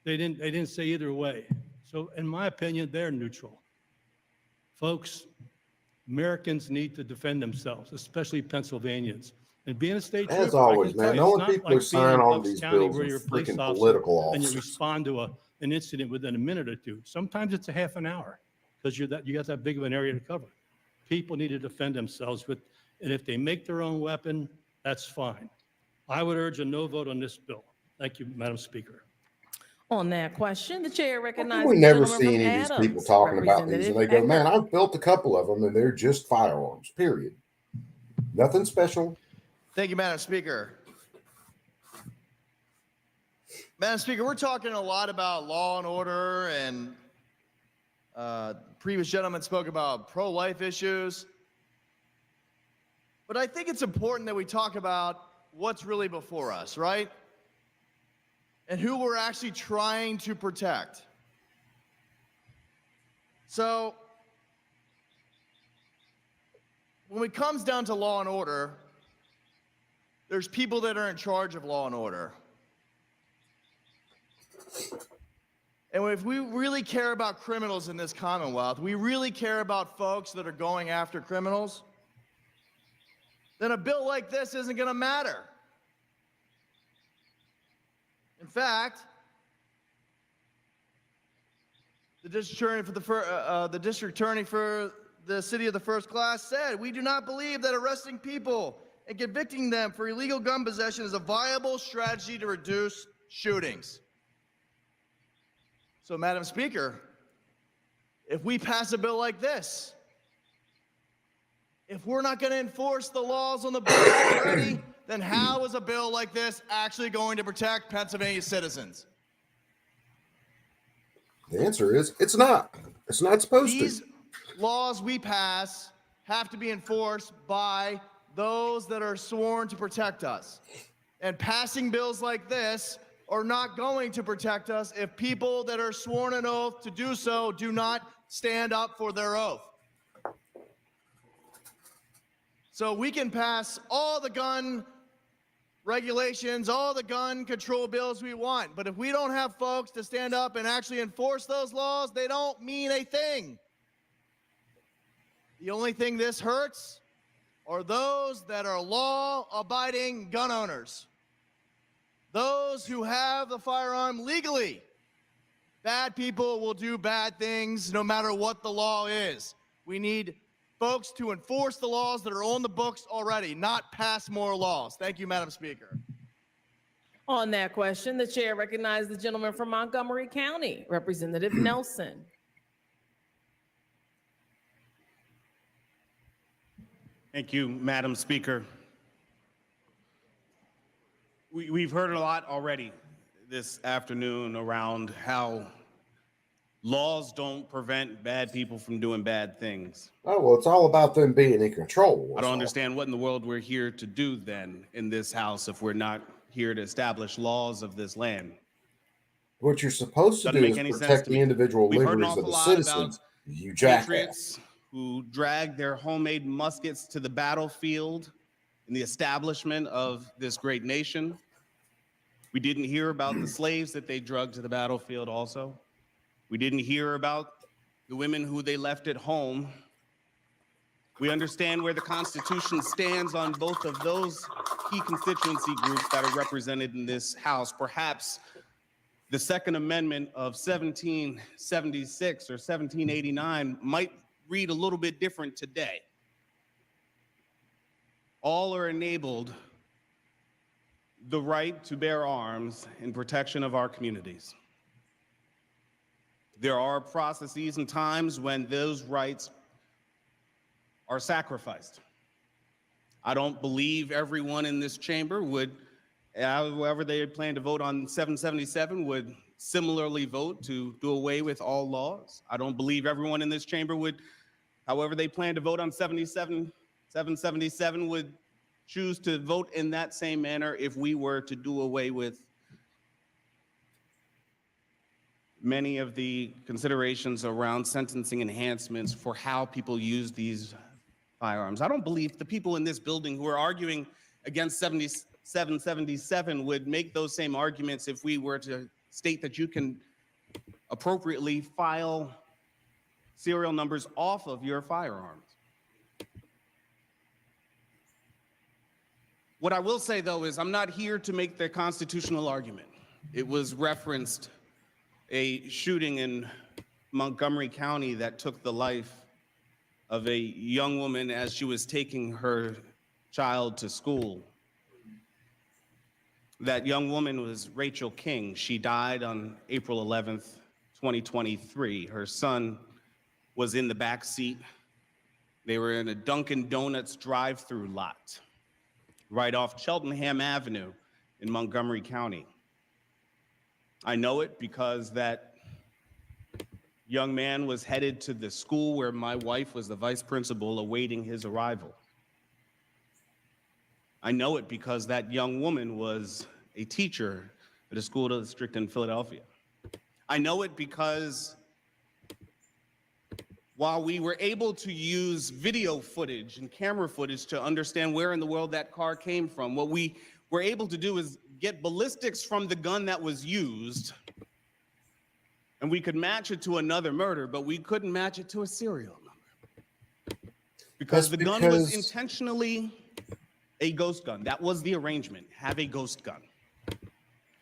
They didn't say either way. So in my opinion, they're neutral. Folks, Americans need to defend themselves, especially Pennsylvanians. And being a state trooper, As always, I can tell man, you, the it's only not people who like being sign in on Bucks these County bills where are you're a police freaking officer political and you officers. respond to an incident within a minute or two. Sometimes it's a half an hour because you got that big of an area to cover. People need to defend themselves and if they make their own weapon, that's fine. I would urge a no vote on this bill. Thank you, Madam Speaker. On that question, the chair How recognizes come we the never gentleman see from any of these people Adams, talking about these and they go, man, Representative I've built a couple of them and they're just firearms, period. Nothing special. Thank you, Madam Speaker. Madam Speaker, we're talking a lot about law and order, and previous gentleman spoke about pro-life issues. But I think it's important that we talk about what's really before us, right? And who we're actually trying to protect. So, when it comes down to law and order, there's people that are in charge of law and order. And if we really care about criminals in this Commonwealth, we really care about folks that are going after criminals, then a bill like this isn't going to matter. In fact, the district attorney for the city of the first class said, "We do not believe that arresting people and convicting them for illegal gun possession is a viable strategy to reduce shootings." So, Madam Speaker, if we pass a bill like this, if we're not going to enforce the laws on the books already, then how is a bill like this actually going to protect Pennsylvania citizens? The answer is it's not. It's not supposed These to. laws we pass have to be enforced by those that are sworn to protect us. And passing bills like this are not going to protect us if people that are sworn an oath to do so do not stand up for their oath. So we can pass all the gun regulations, all the gun control bills we want, but if we don't have folks to stand up and actually enforce those laws, they don't mean a thing. The only thing this hurts are those that are law-abiding gun owners. Those who have the firearm legally. Bad people will do bad things no matter what the law is. We need folks to enforce the laws that are on the books already, not pass more laws. Thank you, Madam Speaker. On that question, the chair recognizes the gentleman from Montgomery County, Representative Nelson. Thank you, Madam Speaker. We've heard a lot already this afternoon around how laws don't prevent bad people from doing bad things. Oh, well, it's all about them being in control. I don't understand what in the world we're here to do then in this House if we're not here to establish laws of this land. What you're supposed to Doesn't do make is any sense protect to the me. individual We've heard an liberties of awful the lot citizens. about You jackass. patriots who drag their homemade muskets to the battlefield in the establishment of this great nation. We didn't hear about the slaves that they drugged to the battlefield also. We didn't hear about the women who they left at home. We understand where the Constitution stands on both of those key constituency groups that are represented in this House. Perhaps the Second Amendment of 1776 or 1789 might read a little bit different today. All are enabled the right to bear arms in protection of our communities. There are processes and times when those rights are sacrificed. I don't believe everyone in this chamber would, however they plan to vote on 777, would similarly vote to do away with all laws. I don't believe everyone in this chamber would, however they plan to vote on 777 would choose to vote in that same manner if we were to do away with many of the considerations around sentencing enhancements for how people use these firearms. I don't believe the people in this building who are arguing against 777 would make those same arguments if we were to state that you can appropriately file serial numbers off of your firearms. What I will say, though, is I'm not here to make the constitutional argument. It was referenced a shooting in Montgomery County that took the life of a young woman as she was taking her child to school. That young woman was Rachel King. She died on April 11th, 2023. Her son was in the back seat. They were in a Dunkin' Donuts drive-through lot right off Cheltenham Avenue in Montgomery County. I know it because that young man was headed to the school where my wife was the vice principal awaiting his arrival. I know it because that young woman was a teacher at a school district in Philadelphia. I know it because while we were able to use video footage and camera footage to understand where in the world that car came from, what we were able to do is get ballistics from the gun that was used, and we could match it to another murder, but we couldn't match it to a serial number. Because the gun was intentionally a ghost gun. That was the arrangement, have a ghost gun.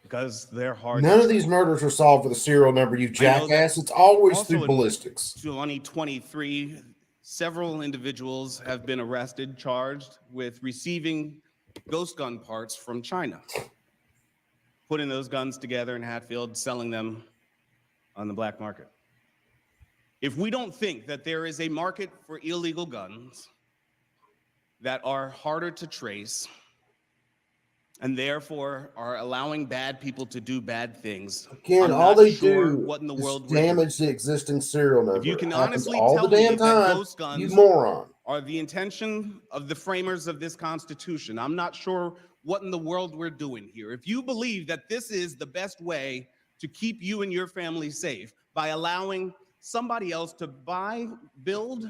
Because they're hard. None of these murders are solved with a serial number, you jackass. It's always through ballistics. 2023, several individuals have been arrested, charged with receiving ghost gun parts from China, putting those guns together in Hatfield, selling them on the black market. If we don't think that there is a market for illegal guns that are harder to trace and therefore are allowing bad people to do bad things, Again, I'm all not they sure do what in the is world we're doing. damage the existing serial number. If you can It happens honestly all tell the me damn that time, ghost guns you moron. are the intention of the framers of this Constitution, I'm not sure what in the world we're doing here. If you believe that this is the best way to keep you and your family safe by allowing somebody else to buy, build,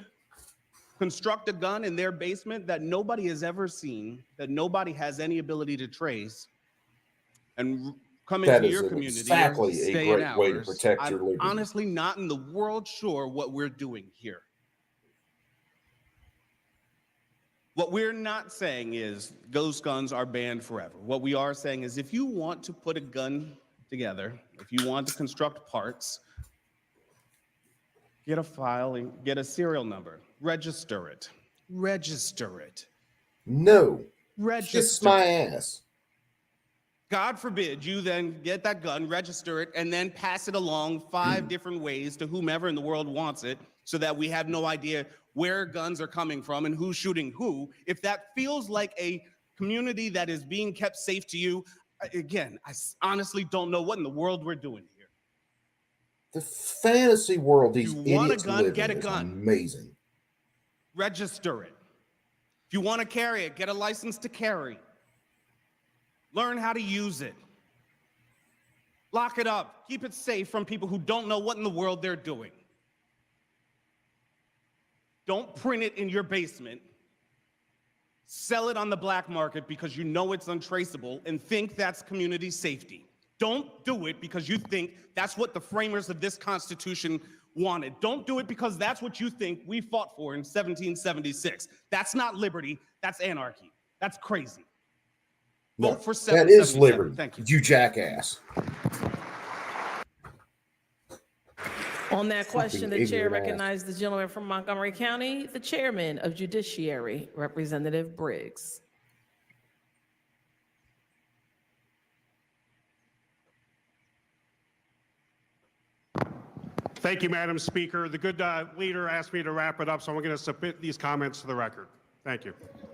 construct a gun in their basement that nobody has ever seen, that nobody has any ability to trace, and come That into is your community exactly or a stay in great way to ours, protect I'm your liberty. honestly not in the world sure what we're doing here. What we're not saying is ghost guns are banned forever. What we are saying is if you want to put a gun together, if you want to construct parts, get a file and get a serial number, register it. Register it. No. Register. Kiss my ass. God forbid you then get that gun, register it, and then pass it along 5 different ways to whomever in the world wants it so that we have no idea where guns are coming from and who's shooting who. If that feels like a community that is being kept safe to you, again, I honestly don't know what in the world we're doing here. The fantasy world these If you want a idiots gun, live get in a is gun. amazing. Register it. If you want to carry it, get a license to carry. Learn how to use it. Lock it up. Keep it safe from people who don't know what in the world they're doing. Don't print it in your basement. Sell it on the black market because you know it's untraceable and think that's community safety. Don't do it because you think that's what the framers of this Constitution wanted. Don't do it because that's what you think we fought for in 1776. That's not liberty. That's anarchy. That's crazy. No, Vote for that is 777. liberty. Thank you. You jackass. On that question, the chair ignorant ass. recognized the gentleman from Montgomery County, the chairman of Judiciary, Representative Briggs. Thank you, Madam Speaker. The good leader asked me to wrap it up, so I'm going to submit these comments to the record. Thank you.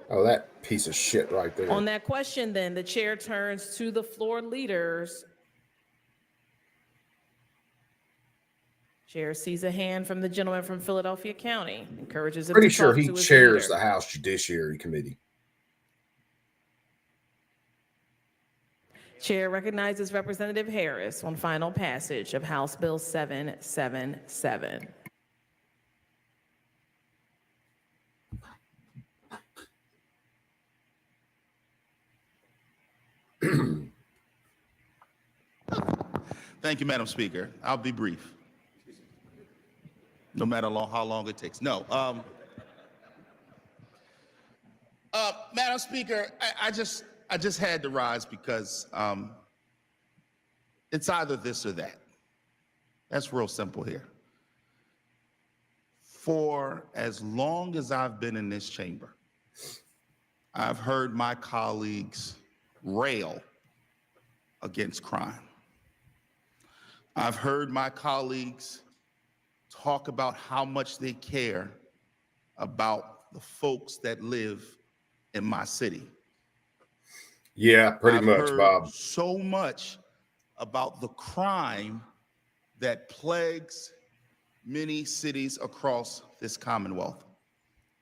Oh, that piece of shit right there. On that question, then, the chair turns to the floor leaders. Chair sees a hand from the gentleman from Philadelphia County, encourages him Pretty to sure talk he to his chairs leader. the House Judiciary Committee. Chair recognizes Representative Harris on final passage of House Bill 777. Thank you, Madam Speaker. I'll be brief. No matter how long it takes. No. Madam Speaker, I just had to rise because it's either this or that. That's real simple here. For as long as I've been in this chamber, I've heard my colleagues rail against crime. I've heard my colleagues talk about how much they care about the folks that live in my city. Yeah, pretty I've much, heard Bob. so much about the crime that plagues many cities across this Commonwealth.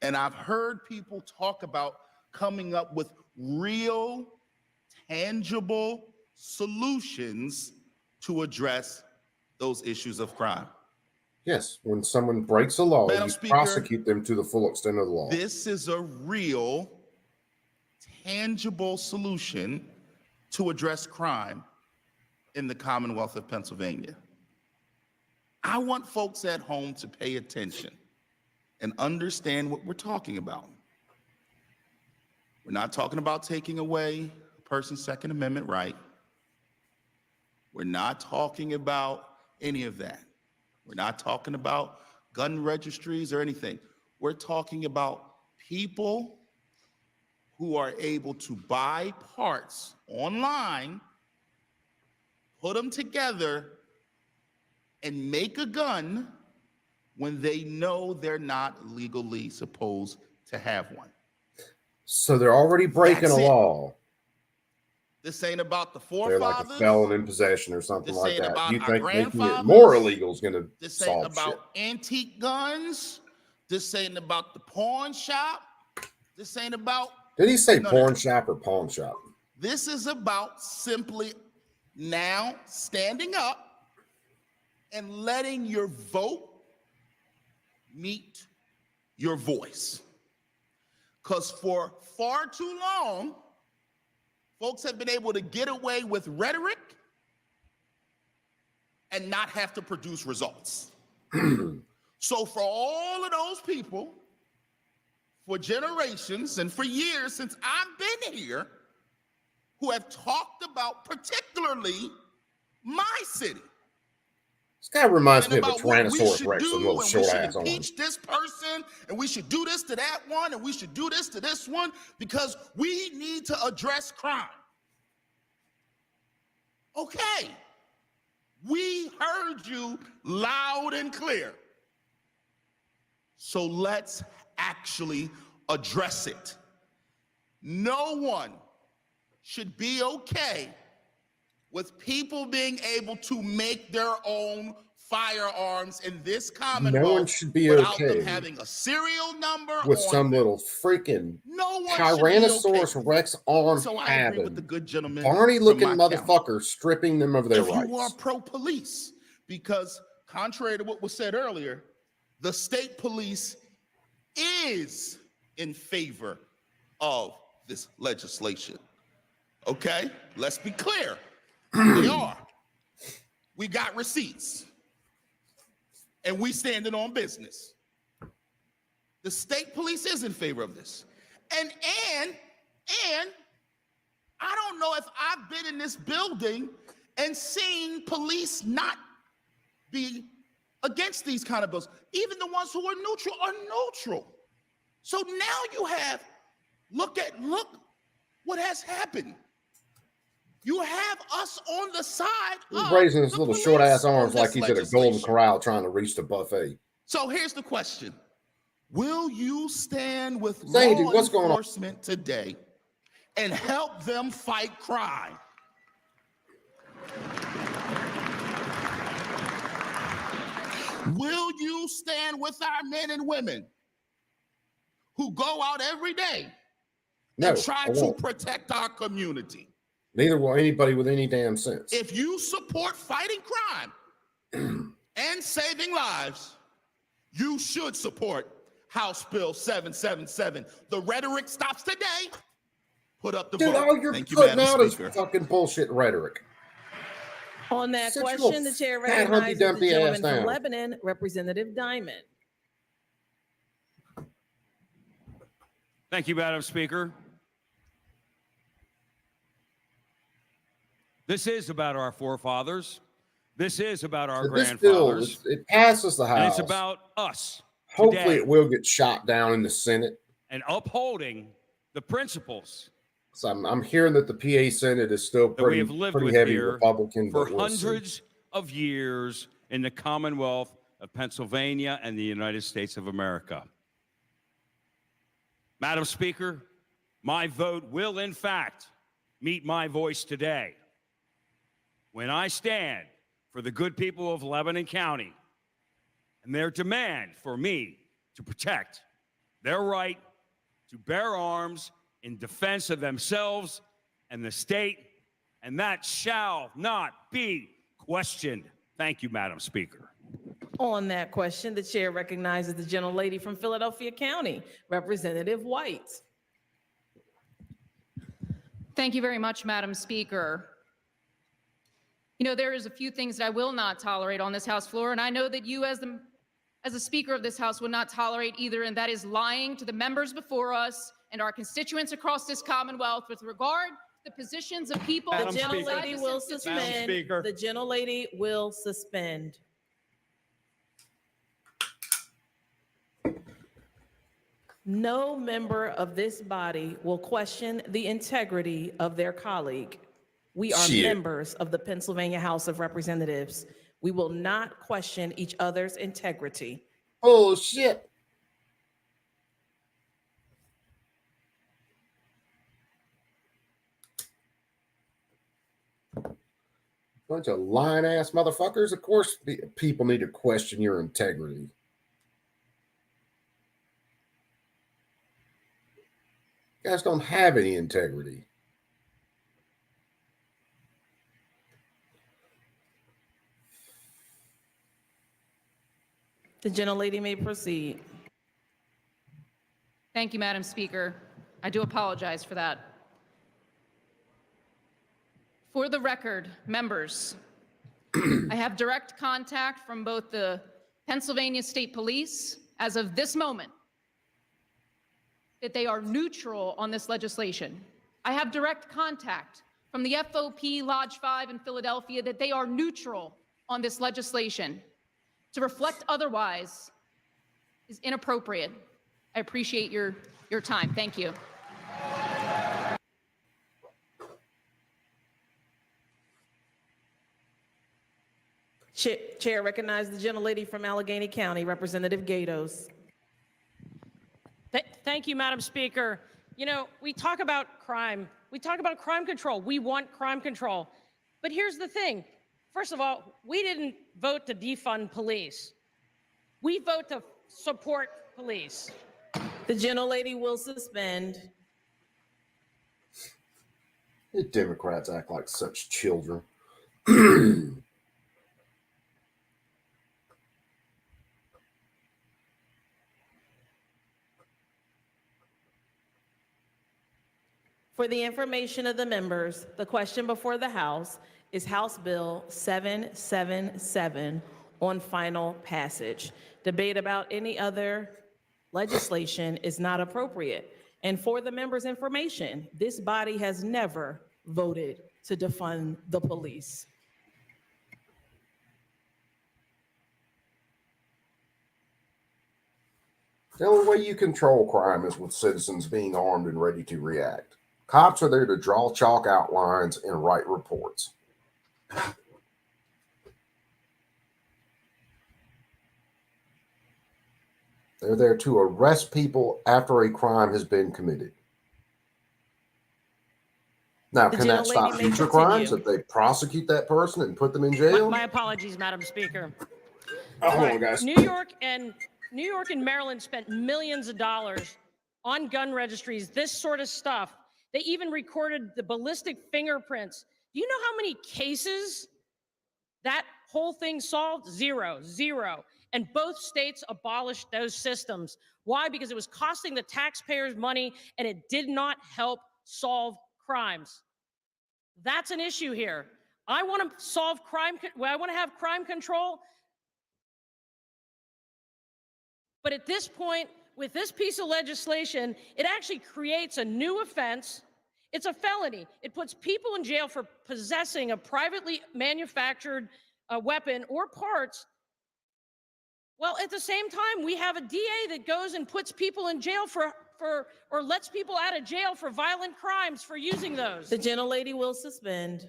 And I've heard people talk about coming up with real, tangible solutions to address those issues of crime. Yes, when someone breaks a law, Madam you Speaker, prosecute them to the full extent of the law. This is a real, tangible solution to address crime in the Commonwealth of Pennsylvania. I want folks at home to pay attention and understand what we're talking about. We're not talking about taking away a person's Second Amendment right. We're not talking about any of that. We're not talking about gun registries or anything. We're talking about people who are able to buy parts online, put them together, and make a gun when they know they're not legally supposed to have one. So they're already breaking That's a it. law. This ain't about the They're like a forefathers. felon in possession or something This like ain't that. about You our think making it grandfathers. more illegal is going to This ain't solve about shit? antique guns. This ain't about the pawn shop. This ain't about. Did he say none of porn that. shop or pawn shop? This is about simply now standing up and letting your vote meet your voice. Because for far too long, folks have been able to get away with rhetoric and not have to produce results. So for all of those people, for generations and for years since I've been here, who have talked about particularly my city. This guy reminds me of a About what we Tyrannosaurus should Rex with do, little and short we should ass arms. impeach this person, and we should do this to that one, and we should do this to this one, because we need to address crime. Okay, we heard you loud and clear. So let's actually address it. No one should be okay with people being able to make their own firearms in this Commonwealth. No one should be without okay them having a serial number with on some them. little freaking No one should be Tyrannosaurus okay. Rex arm So I agree with the having good gentleman Barney from looking my county. motherfucker stripping them of their If rights. you are pro-police, because contrary to what was said earlier, the state police is in favor of this legislation. Okay, let's be clear. They are. We got receipts. And we standing on business. The state police is in favor of this. And I don't know if I've been in this building and seen police not be against these kind of bills. Even the ones who are neutral. So now you have, look what has happened. You have us on the side He's of raising his the little police short ass on arms this like he's at a legislation. golden corral trying to reach the buffet. So here's the question. Will you stand with Say, law dude, what's going on? enforcement today and help them fight crime? Will you stand with our men and women who go out every day No, and try I to won't. protect our community? Neither will anybody with any damn sense. If you support fighting crime and saving lives, you should support House Bill 777. The rhetoric stops today. Put up the Dude, vote. all you're Thank you, putting Madam out is Speaker. fucking bullshit rhetoric. On that Sit your question, the chair fat, Humpty recognizes the Dumpty ass gentleman down. from Lebanon, Representative Diamond. Thank you, Madam Speaker. This is about our forefathers. This is about our So this bill, grandfathers. it passes the And House. it's about us Hopefully today it will get shot down in the Senate. and upholding the principles So I'm hearing that the PA Senate is still that we have pretty lived pretty with heavy here Republican, for but we'll see. hundreds of years in the Commonwealth of Pennsylvania and the United States of America. Madam Speaker, my vote will, in fact, meet my voice today when I stand for the good people of Lebanon County and their demand for me to protect their right to bear arms in defense of themselves and the state, and that shall not be questioned. Thank you, Madam Speaker. On that question, the chair recognizes the gentlelady from Philadelphia County, Representative White. Thank you very much, Madam Speaker. You know, there is a few things that I will not tolerate on this House floor, and I know that you as the Speaker of this House would not tolerate either, and that is lying to the members before us and our constituents across this Commonwealth with regard to the positions of people. The gentlelady will suspend. The gentlelady will suspend. No member of this body will question the integrity of their colleague. We are members of the Pennsylvania House of Representatives. We will not question each other's integrity. Oh, shit. Bunch of lying ass motherfuckers. Of course, people need to question your integrity. You guys don't have any integrity. The gentlelady may proceed. Thank you, Madam Speaker. I do apologize for that. For the record, members, I have direct contact from both the Pennsylvania State Police as of this moment that they are neutral on this legislation. I have direct contact from the FOP Lodge 5 in Philadelphia that they are neutral on this legislation. To reflect otherwise is inappropriate. I appreciate your time. Thank you. Chair recognizes the gentlelady from Allegheny County, Representative Gatos. Thank you, Madam Speaker. You know, we talk about crime. We talk about crime control. We want crime control. But here's the thing. First of all, we didn't vote to defund police. We vote to support police. The gentlelady will suspend. The Democrats act like such children. For the information of the members, the question before the House is House Bill 777 on final passage. Debate about any other legislation is not appropriate. And for the members' information, this body has never voted to defund the police. The only way you control crime is with citizens being armed and ready to react. Cops are there to draw chalk outlines and write reports. They're there to arrest people after a crime has been committed. Now, can that stop future crimes if they prosecute that person and put them in jail? My apologies, Madam Speaker. Hold on, guys. New York and Maryland spent millions of dollars on gun registries, this sort of stuff. They even recorded the ballistic fingerprints. Do you know how many cases that whole thing solved? Zero. And both states abolished those systems. Why? Because it was costing the taxpayers money and it did not help solve crimes. That's an issue here. I want to solve crime. I want to have crime control. But at this point, with this piece of legislation, it actually creates a new offense. It's a felony. It puts people in jail for possessing a privately manufactured weapon or parts. Well, at the same time, we have a DA that goes and puts people in jail for or lets people out of jail for violent crimes for using those. The gentlelady will suspend.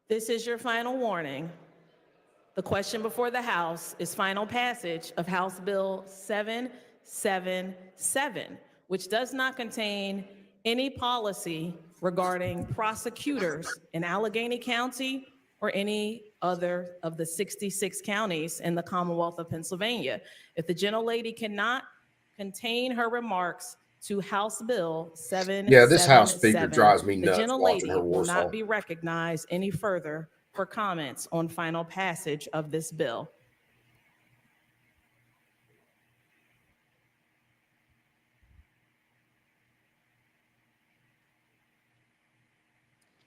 This is your final warning. The question before the House is final passage of House Bill 777, which does not contain any policy regarding prosecutors in Allegheny County or any other of the 66 counties in the Commonwealth of Pennsylvania. If the gentlelady cannot contain her remarks to House Bill 777, Yeah, this House Speaker drives me the nuts watching gentlelady her will war not song. be recognized any further for comments on final passage of this bill.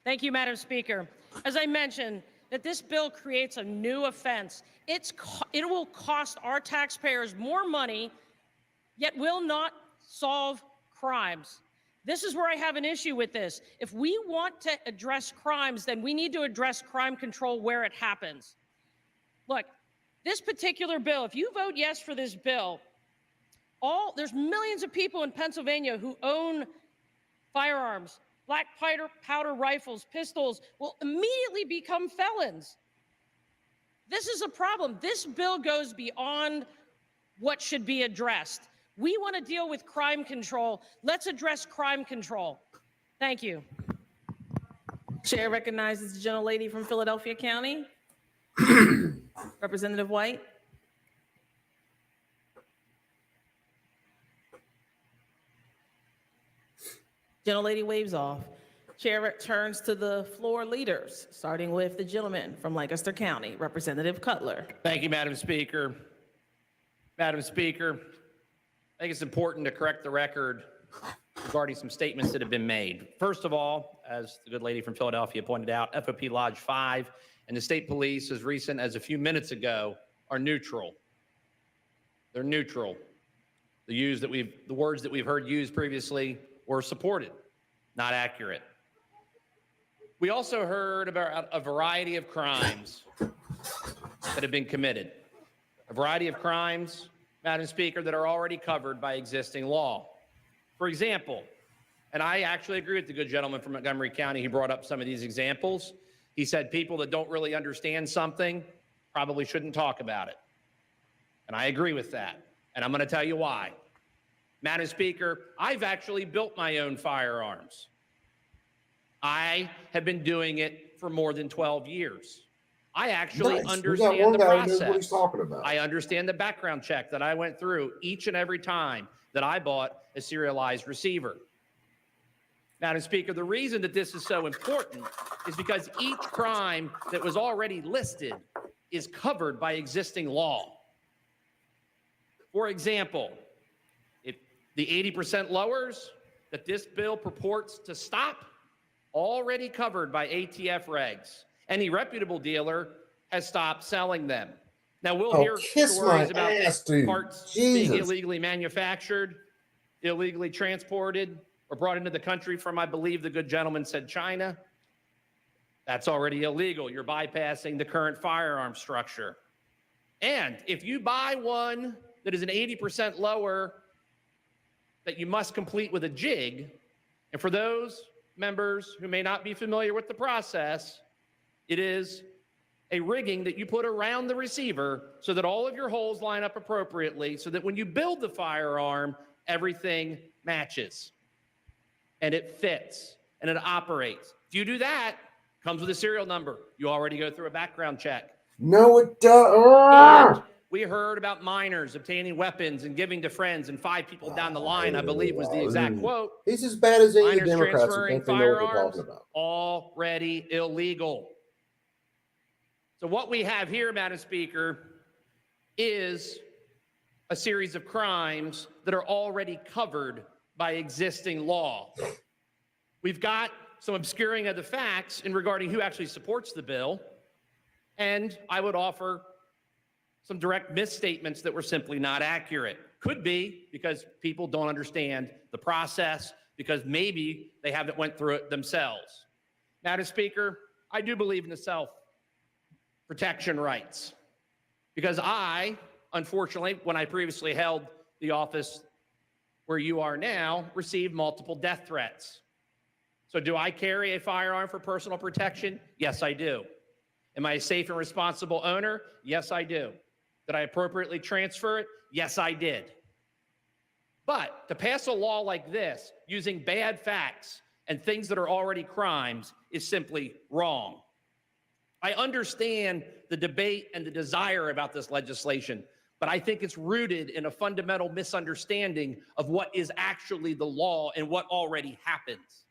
Thank you, Madam Speaker. As I mentioned, that this bill creates a new offense. It will cost our taxpayers more money, yet will not solve crimes. This is where I have an issue with this. If we want to address crimes, then we need to address crime control where it happens. Look, this particular bill, if you vote yes for this bill, there's millions of people in Pennsylvania who own firearms. Black powder rifles, pistols will immediately become felons. This is a problem. This bill goes beyond what should be addressed. We want to deal with crime control. Let's address crime control. Thank you. Chair recognizes the gentlelady from Philadelphia County. Representative White. Gentlelady waves off. Chair turns to the floor leaders, starting with the gentleman from Lancaster County, Representative Cutler. Thank you, Madam Speaker. Madam Speaker, I think it's important to correct the record regarding some statements that have been made. First of all, as the good lady from Philadelphia pointed out, FOP Lodge 5 and the state police, as recent as a few minutes ago, are neutral. They're neutral. The words that we've heard used previously were supported, not accurate. We also heard about a variety of crimes that have been committed. A variety of crimes, Madam Speaker, that are already covered by existing law. For example, and I actually agree with the good gentleman from Montgomery County. He brought up some of these examples. He said people that don't really understand something probably shouldn't talk about it. And I agree with that. And I'm going to tell you why. Madam Speaker, I've actually built my own firearms. I have been doing it for more than 12 years. I actually understand the process. I understand the background check that I went through each and every time that I bought a serialized receiver. Madam Speaker, the reason that this is so important is because each crime that was already listed is covered by existing law. For example, if the 80% lowers that this bill purports to stop, already covered by ATF regs. Any reputable dealer has stopped selling them. Now, we'll hear stories about parts being illegally manufactured, illegally transported, or brought into the country from, I believe the good gentleman said, China. That's already illegal. You're bypassing the current firearm structure. And if you buy one that is an 80% lower, that you must complete with a jig, and for those members who may not be familiar with the process, it is a rigging that you put around the receiver so that all of your holes line up appropriately so that when you build the firearm, everything matches and it fits and it operates. If you do that, it comes with a serial number. You already go through a background check. No, it doesn't. We heard about minors obtaining weapons and giving to friends, and 5 people down the line, I believe, was the exact quote. He's as bad as any Minors Democrats who transferring think they know what they're firearms, talking about. already illegal. So what we have here, Madam Speaker, is a series of crimes that are already covered by existing law. We've got some obscuring of the facts in regarding who actually supports the bill, and I would offer some direct misstatements that were simply not accurate. Could be because people don't understand the process, because maybe they haven't went through it themselves. Madam Speaker, I do believe in the self-protection rights, because I, unfortunately, when I previously held the office where you are now, received multiple death threats. So do I carry a firearm for personal protection? Yes, I do. Am I a safe and responsible owner? Yes, I do. Did I appropriately transfer it? Yes, I did. But to pass a law like this using bad facts and things that are already crimes is simply wrong. I understand the debate and the desire about this legislation, but I think it's rooted in a fundamental misunderstanding of what is actually the law and what already happens.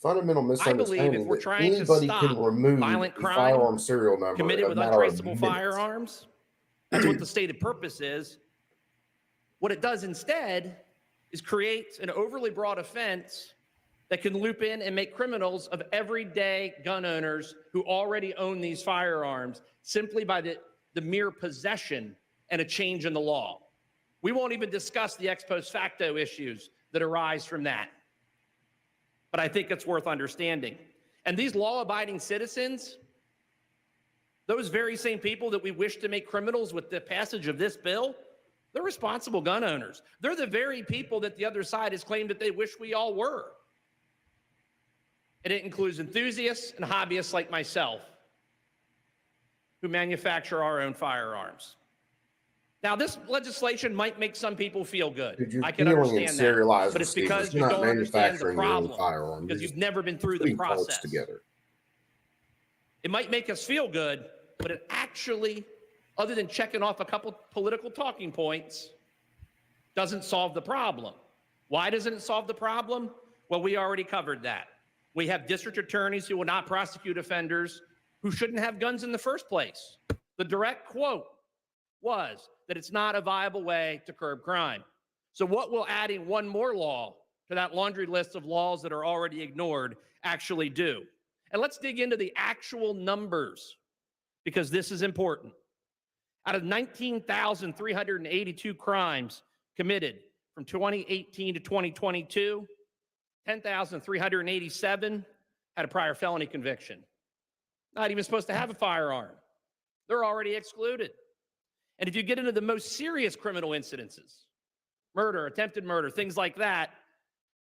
Fundamental I believe if misunderstanding we're that trying to anybody stop can remove violent a crime firearm serial number committed in a with matter of untraceable minutes. firearms, that's what the stated purpose is. What it does instead is create an overly broad offense that can loop in and make criminals of everyday gun owners who already own these firearms simply by the mere possession and a change in the law. We won't even discuss the ex post facto issues that arise from that. But I think it's worth understanding. And these law-abiding citizens, those very same people that we wish to make criminals with the passage of this bill, they're responsible gun owners. They're the very people that the other side has claimed that they wish we all were. And it includes enthusiasts and hobbyists like myself who manufacture our own firearms. Now, this legislation might make some people feel good. Dude, you're I can dealing in understand that. serialized But it's receivers. because you You're not don't understand the manufacturing your own problem, firearm. because You're you've never been through the putting parts process. together. It might make us feel good, but it actually, other than checking off a couple political talking points, doesn't solve the problem. Why doesn't it solve the problem? Well, we already covered that. We have district attorneys who will not prosecute offenders who shouldn't have guns in the first place. The direct quote was that it's not a viable way to curb crime. So what will adding one more law to that laundry list of laws that are already ignored actually do? And let's dig into the actual numbers, because this is important. Out of 19,382 crimes committed from 2018 to 2022, 10,387 had a prior felony conviction. Not even supposed to have a firearm. They're already excluded. And if you get into the most serious criminal incidences, murder, attempted murder, things like that,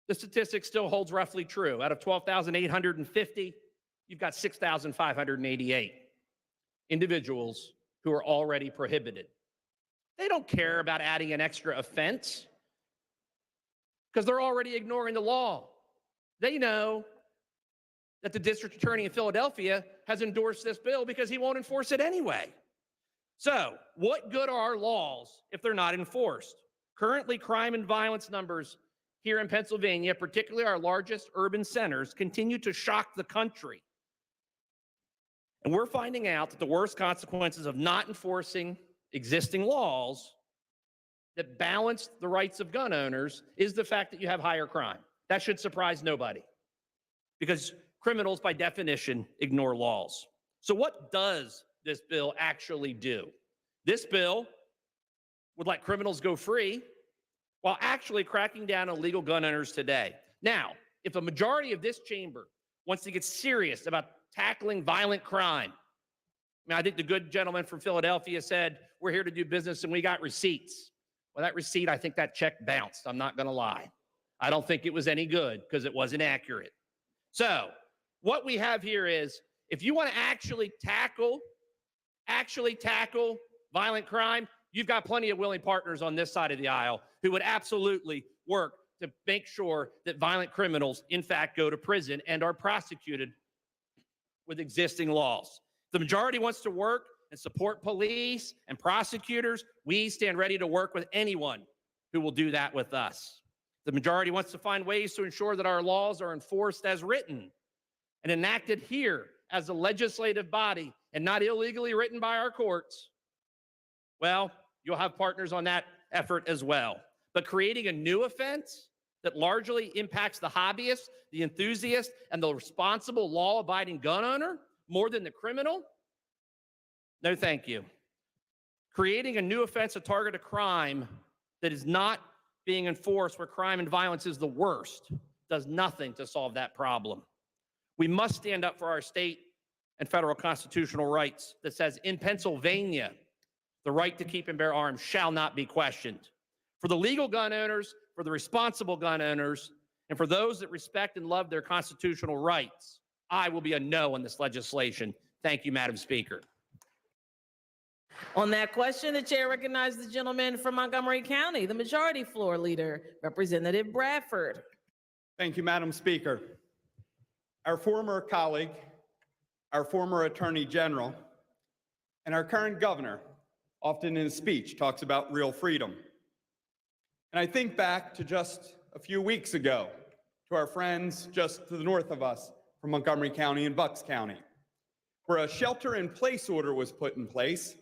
the statistic still holds roughly true. Out of 12,850, you've got 6,588 individuals who are already prohibited. They don't care about adding an extra offense because they're already ignoring the law. They know that the district attorney in Philadelphia has endorsed this bill because he won't enforce it anyway. So, what good are our laws if they're not enforced? Currently, crime and violence numbers here in Pennsylvania, particularly our largest urban centers, continue to shock the country. And we're finding out that the worst consequences of not enforcing existing laws that balance the rights of gun owners is the fact that you have higher crime. That should surprise nobody, because criminals, by definition, ignore laws. So what does this bill actually do? This bill would let criminals go free while actually cracking down on illegal gun owners today. Now, if a majority of this chamber wants to get serious about tackling violent crime, I think the good gentleman from Philadelphia said, we're here to do business and we got receipts. Well, that receipt, I think that check bounced. I'm not going to lie. I don't think it was any good because it wasn't accurate. So what we have here is, if you want to actually tackle violent crime, you've got plenty of willing partners on this side of the aisle who would absolutely work to make sure that violent criminals, in fact, go to prison and are prosecuted with existing laws. The majority wants to work and support police and prosecutors. We stand ready to work with anyone who will do that with us. The majority wants to find ways to ensure that our laws are enforced as written and enacted here as a legislative body and not illegally written by our courts. Well, you'll have partners on that effort as well. But creating a new offense that largely impacts the hobbyist, the enthusiast, and the responsible law-abiding gun owner more than the criminal? No, thank you. Creating a new offense, a target of crime that is not being enforced, where crime and violence is the worst, does nothing to solve that problem. We must stand up for our state and federal constitutional rights that says in Pennsylvania, the right to keep and bear arms shall not be questioned. For the legal gun owners, for the responsible gun owners, and for those that respect and love their constitutional rights, I will be a no on this legislation. Thank you, Madam Speaker. On that question, the chair recognizes the gentleman from Montgomery County, the majority floor leader, Representative Bradford. Thank you, Madam Speaker. Our former colleague, our former Attorney General, and our current governor often in his speech talks about real freedom. And I think back to just a few weeks ago to our friends just to the north of us from Montgomery County and Bucks County, where a shelter-in-place order was put in place.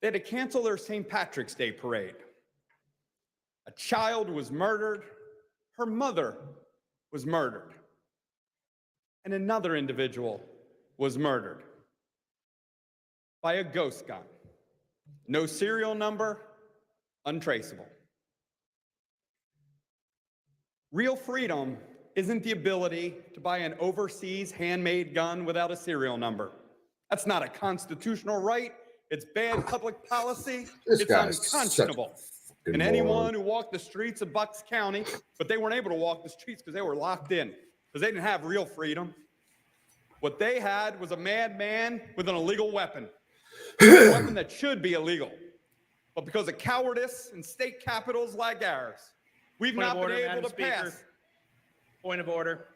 They had to cancel their St. Patrick's Day parade. A child was murdered. Her mother was murdered. And another individual was murdered by a ghost gun. No serial number, untraceable. Real freedom isn't the ability to buy an overseas handmade gun without a serial number. That's not a constitutional right. It's bad public policy. It's unconscionable. And anyone who walked the streets of Bucks County, but they weren't able to walk the streets because they were locked in, because they didn't have real freedom. What they had was a madman with an illegal weapon, a weapon that should be illegal. But because of cowardice in state capitals like ours, we've not been able to pass. Point of order.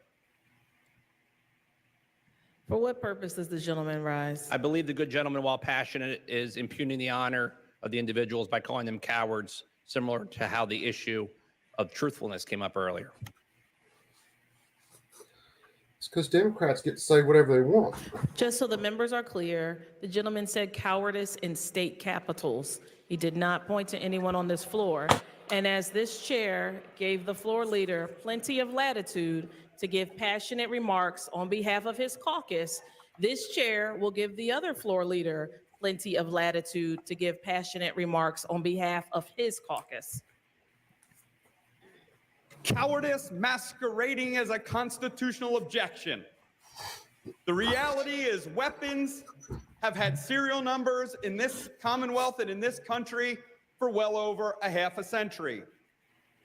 For what purpose does the gentleman rise? I believe the good gentleman, while passionate, is impugning the honor of the individuals by calling them cowards, similar to how the issue of truthfulness came up earlier. It's because Democrats get to say whatever they want. Just so the members are clear, the gentleman said cowardice in state capitals. He did not point to anyone on this floor. And as this chair gave the floor leader plenty of latitude to give passionate remarks on behalf of his caucus, this chair will give the other floor leader plenty of latitude to give passionate remarks on behalf of his caucus. Cowardice masquerading as a constitutional objection. The reality is weapons have had serial numbers in this Commonwealth and in this country for well over a half a century.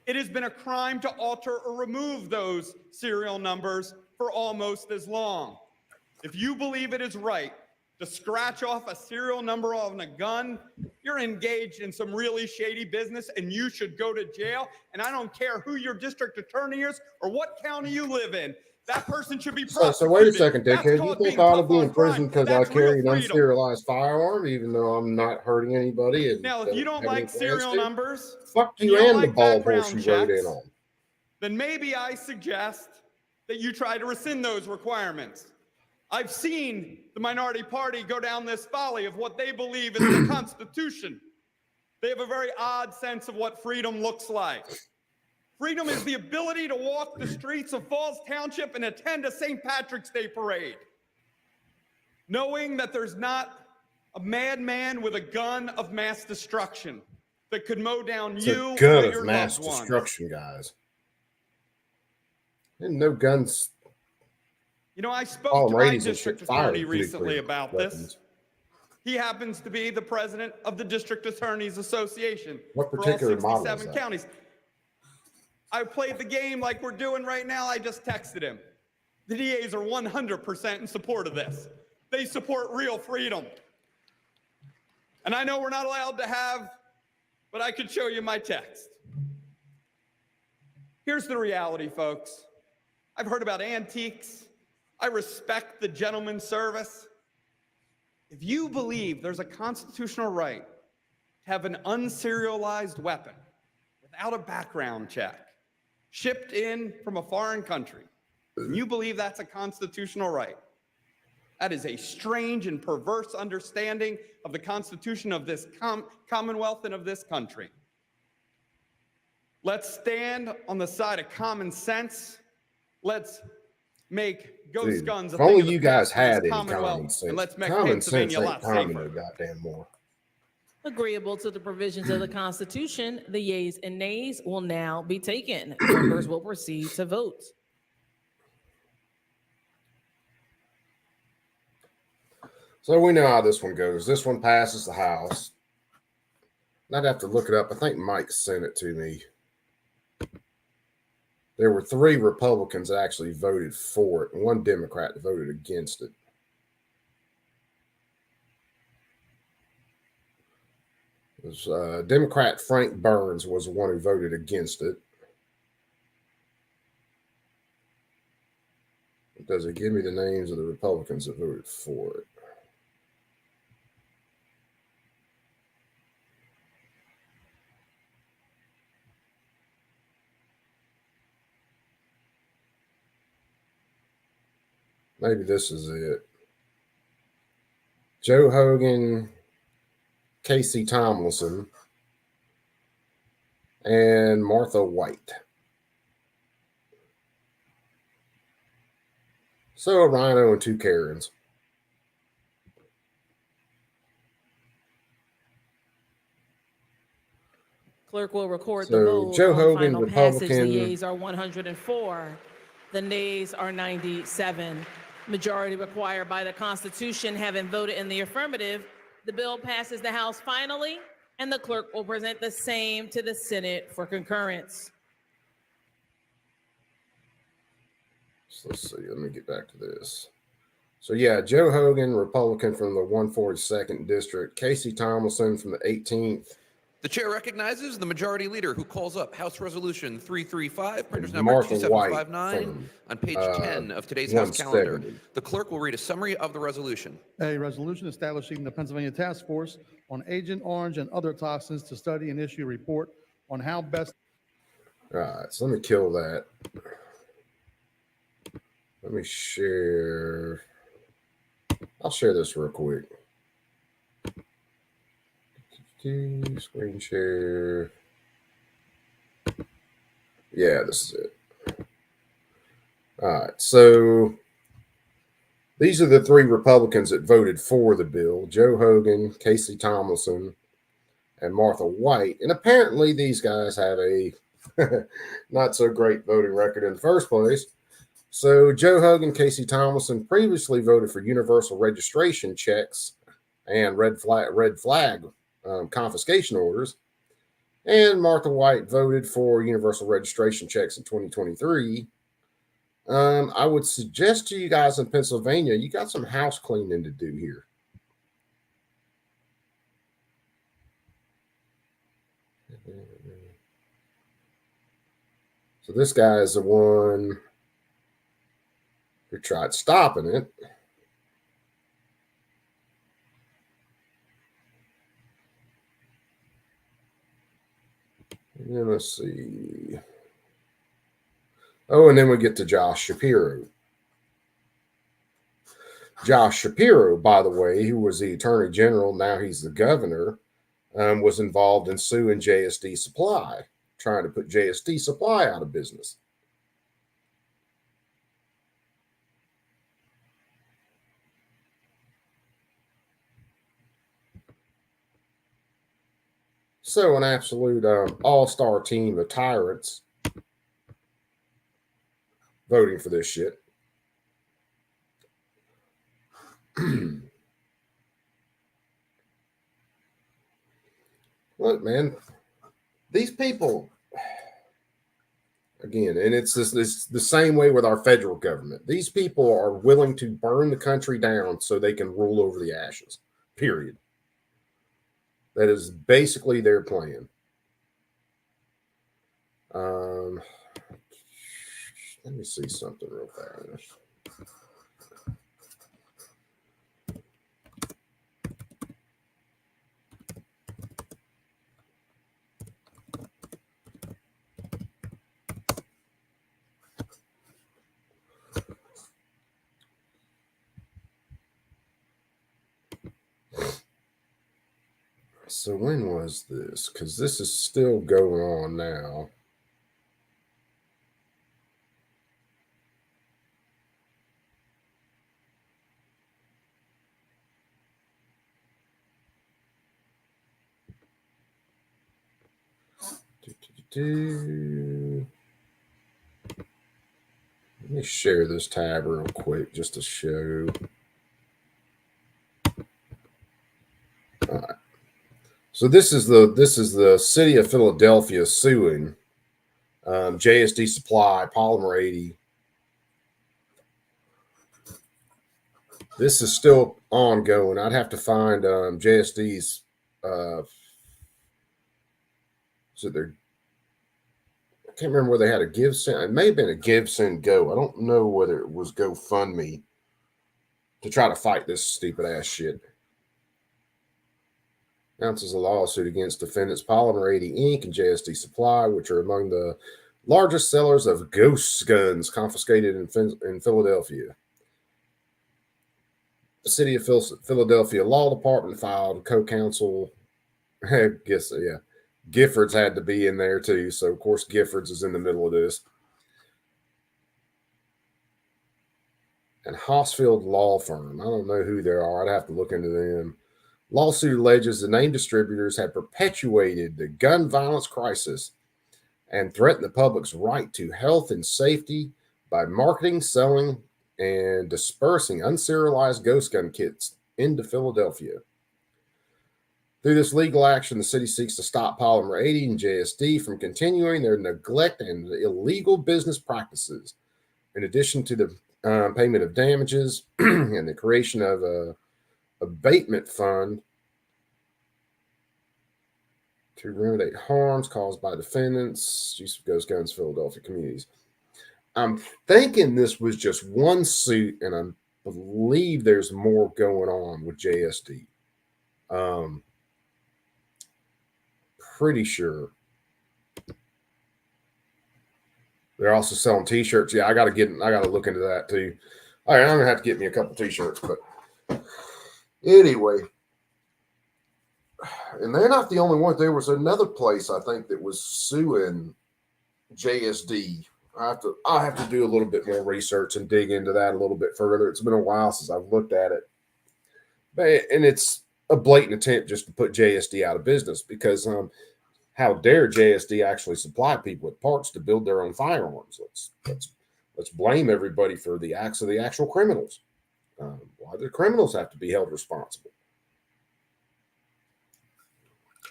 It has been a crime to alter or remove those serial numbers for almost as long. If you believe it is right to scratch off a serial number on a gun, you're engaged in some really shady business and you should go to jail. And I don't care who your district attorney is or what county you live in. That person should be prosecuted. So wait a second, dickhead. You think I ought to be in prison because I carry an unserialized firearm, even though I'm not hurting anybody? And now, if you don't like serial numbers, fuck you and the ball horse you rode in on. Then maybe I suggest that you try to rescind those requirements. I've seen the minority party go down this folly of what they believe is the Constitution. They have a very odd sense of what freedom looks like. Freedom is the ability to walk the streets of Falls Township and attend a St. Patrick's Day parade, knowing that there's not a madman with a gun of mass destruction that could mow down you or gun your of mass loved ones. destruction, guys. And no guns. You know, I spoke to my district attorney fired recently about this. weapons. He happens to be the president of the District Attorneys Association What for all particular model is 67 that? counties. I played the game like we're doing right now. I just texted him. The DAs are 100% in support of this. They support real freedom. And I know we're not allowed to have, but I could show you my text. Here's the reality, folks. I've heard about antiques. I respect the gentleman's service. If you believe there's a constitutional right to have an unserialized weapon without a background check, shipped in from a foreign country, and you believe that's a constitutional right, that is a strange and perverse understanding of the Constitution of this Commonwealth and of this country. Let's stand on the side of common sense. Let's make ghost guns a If only thing of you the guys past in this had any Commonwealth, common sense. and let's make Common sense Pennsylvania a ain't lot common safer. no goddamn more. Agreeable to the provisions of the Constitution, the yeas and nays will now be taken. Members will proceed to vote. So we know how this one goes. This one passes the House. I'd have to look it up. I think Mike sent it to me. There were 3 Republicans that actually voted for it, and 1 Democrat that voted against it. It was, Democrat Frank Burns was the one who voted against it. Does it give me the names of the Republicans that voted for it? Maybe this is it. Joe Hogan, Casey Tomlinson, and Martha White. So a Rhino and 2 Karens. Clerk will record So, the vote Joe on Hogan, final passage. The Republican. yeas are 104. The nays are 97. Majority required by the Constitution having voted in the affirmative, the bill passes the House finally, and the clerk will present the same to the Senate for concurrence. So let's see. Let me get back to this. So yeah, Joe Hogan, Republican from the 142nd District. Casey Tomlinson from the 18th. The chair recognizes the majority leader who calls up House Resolution 335, printers number Martha White 2759, on page 10 of today's House 170. calendar. The clerk will read a summary of the resolution. A resolution establishing the Pennsylvania Task Force on Agent Orange and other toxins to study and issue a report on how best. All right, so let me kill that. Let me share. I'll share this real quick. Screen share. Yeah, this is it. All right, so these are the 3 Republicans that voted for the bill: Joe Hogan, Casey Tomlinson, and Martha White. And apparently these guys have a not so great voting record in the first place. So Joe Hogan, Casey Tomlinson previously voted for universal registration checks and red flag confiscation orders. And Martha White voted for universal registration checks in 2023. I would suggest to you guys in Pennsylvania, you got some house cleaning to do here. So this guy is the one who tried stopping it. And then let's see. Oh, and then we get to Josh Shapiro. Josh Shapiro, by the way, who was the Attorney General, now he's the governor, was involved in suing JSD Supply, trying to put JSD Supply out of business. So an absolute all-star team of tyrants voting for this shit. Look, man, these people, again, and it's the same way with our federal government. These people are willing to burn the country down so they can rule over the ashes, period. That is basically their plan. Let me see something real fast. So when was this? Because this is still going on now. Let me share this tab real quick just to show. All right. So this is the city of Philadelphia suing JSD Supply, Polymer 80. This is still ongoing. I'd have to find JSD's. So they're. I can't remember where they had a give send. It may have been a give send go. I don't know whether it was GoFundMe to try to fight this stupid ass shit. Announces a lawsuit against defendants Polymer 80 Inc. and JSD Supply, which are among the largest sellers of ghost guns confiscated in Philadelphia. The City of Philadelphia Law Department filed co-counsel. I guess, yeah. Giffords had to be in there too. So, of course, Giffords is in the middle of this. And Hossfield Law Firm. I don't know who they are. I'd have to look into them. Lawsuit alleges the named distributors have perpetuated the gun violence crisis and threatened the public's right to health and safety by marketing, selling, and dispersing unserialized ghost gun kits into Philadelphia. Through this legal action, the city seeks to stop Polymer 80 and JSD from continuing their neglect and illegal business practices, in addition to the payment of damages and the creation of a abatement fund to remedy harms caused by defendants, use of ghost guns, Philadelphia communities. I'm thinking this was just one suit, and I believe there's more going on with JSD. Pretty sure. They're also selling t-shirts. Yeah, I gotta look into that too. All right, I'm gonna have to get me a couple t-shirts, but anyway. And they're not the only one. There was another place I think that was suing JSD. I have to do a little bit more research and dig into that a little bit further. It's been a while since I've looked at it. And it's a blatant attempt just to put JSD out of business because how dare JSD actually supply people with parts to build their own firearms? Let's blame everybody for the acts of the actual criminals. Why do the criminals have to be held responsible?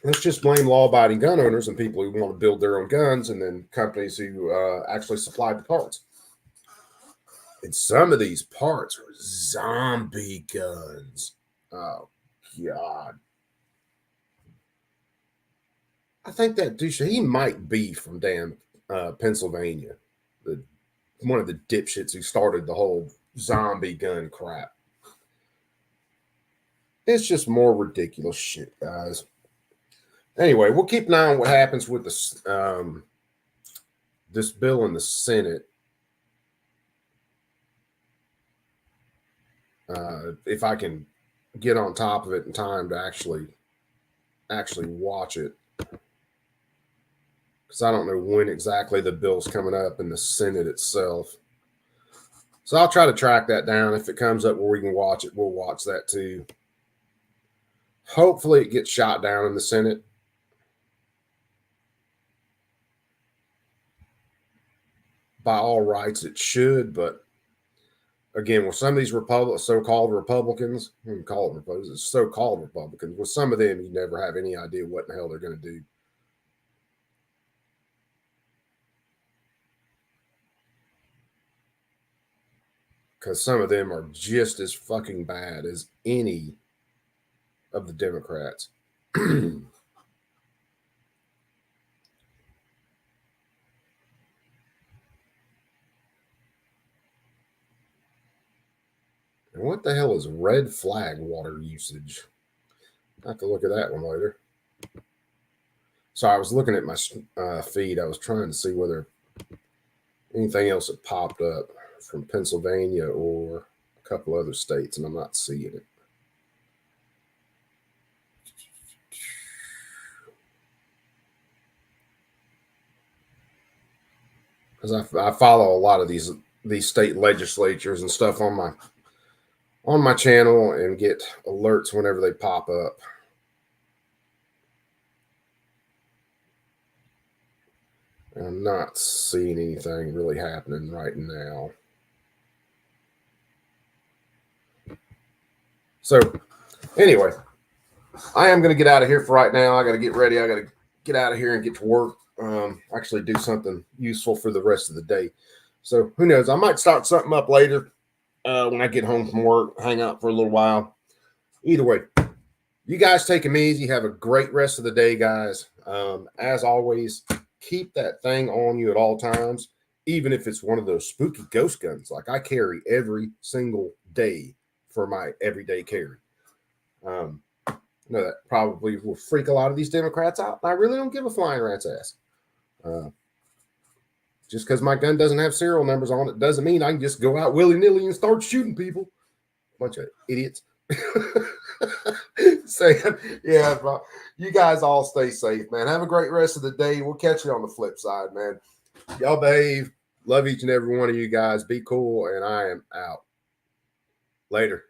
Let's just blame law-abiding gun owners and people who want to build their own guns, and then companies who actually supply the parts. And some of these parts are zombie guns. Oh God! I think that douche, he might be from damn Pennsylvania. One of the dipshits who started the whole zombie gun crap. It's just more ridiculous shit, guys. Anyway, we'll keep an eye on what happens with this this bill in the Senate. If I can get on top of it in time to actually watch it, because I don't know when exactly the bill's coming up in the Senate itself. So I'll try to track that down. If it comes up where we can watch it, we'll watch that too. Hopefully it gets shot down in the Senate. By all rights, it should, but again, with some of these so-called Republicans, I wouldn't call them Republicans, it's so-called Republicans. With some of them, you never have any idea what in the hell they're going to do. Because some of them are just as fucking bad as any of the Democrats. And what the hell is red flag water usage? I have to look at that one later. So I was looking at my feed. I was trying to see whether anything else had popped up from Pennsylvania or a couple other states, and I'm not seeing it. Because I follow a lot of these state legislatures and stuff on my channel and get alerts whenever they pop up. And I'm not seeing anything really happening right now. So anyway, I am going to get out of here for right now. I got to get ready. I got to get out of here and get to work. Actually do something useful for the rest of the day. So who knows? I might start something up later when I get home from work, hang out for a little while. Either way, you guys take them easy. Have a great rest of the day, guys. As always, keep that thing on you at all times, even if it's one of those spooky ghost guns like I carry every single day for my everyday carry. I know that probably will freak a lot of these Democrats out. I really don't give a flying rat's ass. Just because my gun doesn't have serial numbers on it doesn't mean I can just go out willy-nilly and start shooting people. Bunch of idiots. Saying, yeah, bro. You guys all stay safe, man. Have a great rest of the day. We'll catch you on the flip side, man. Y'all behave. Love each and every one of you guys. Be cool, and I am out. Later.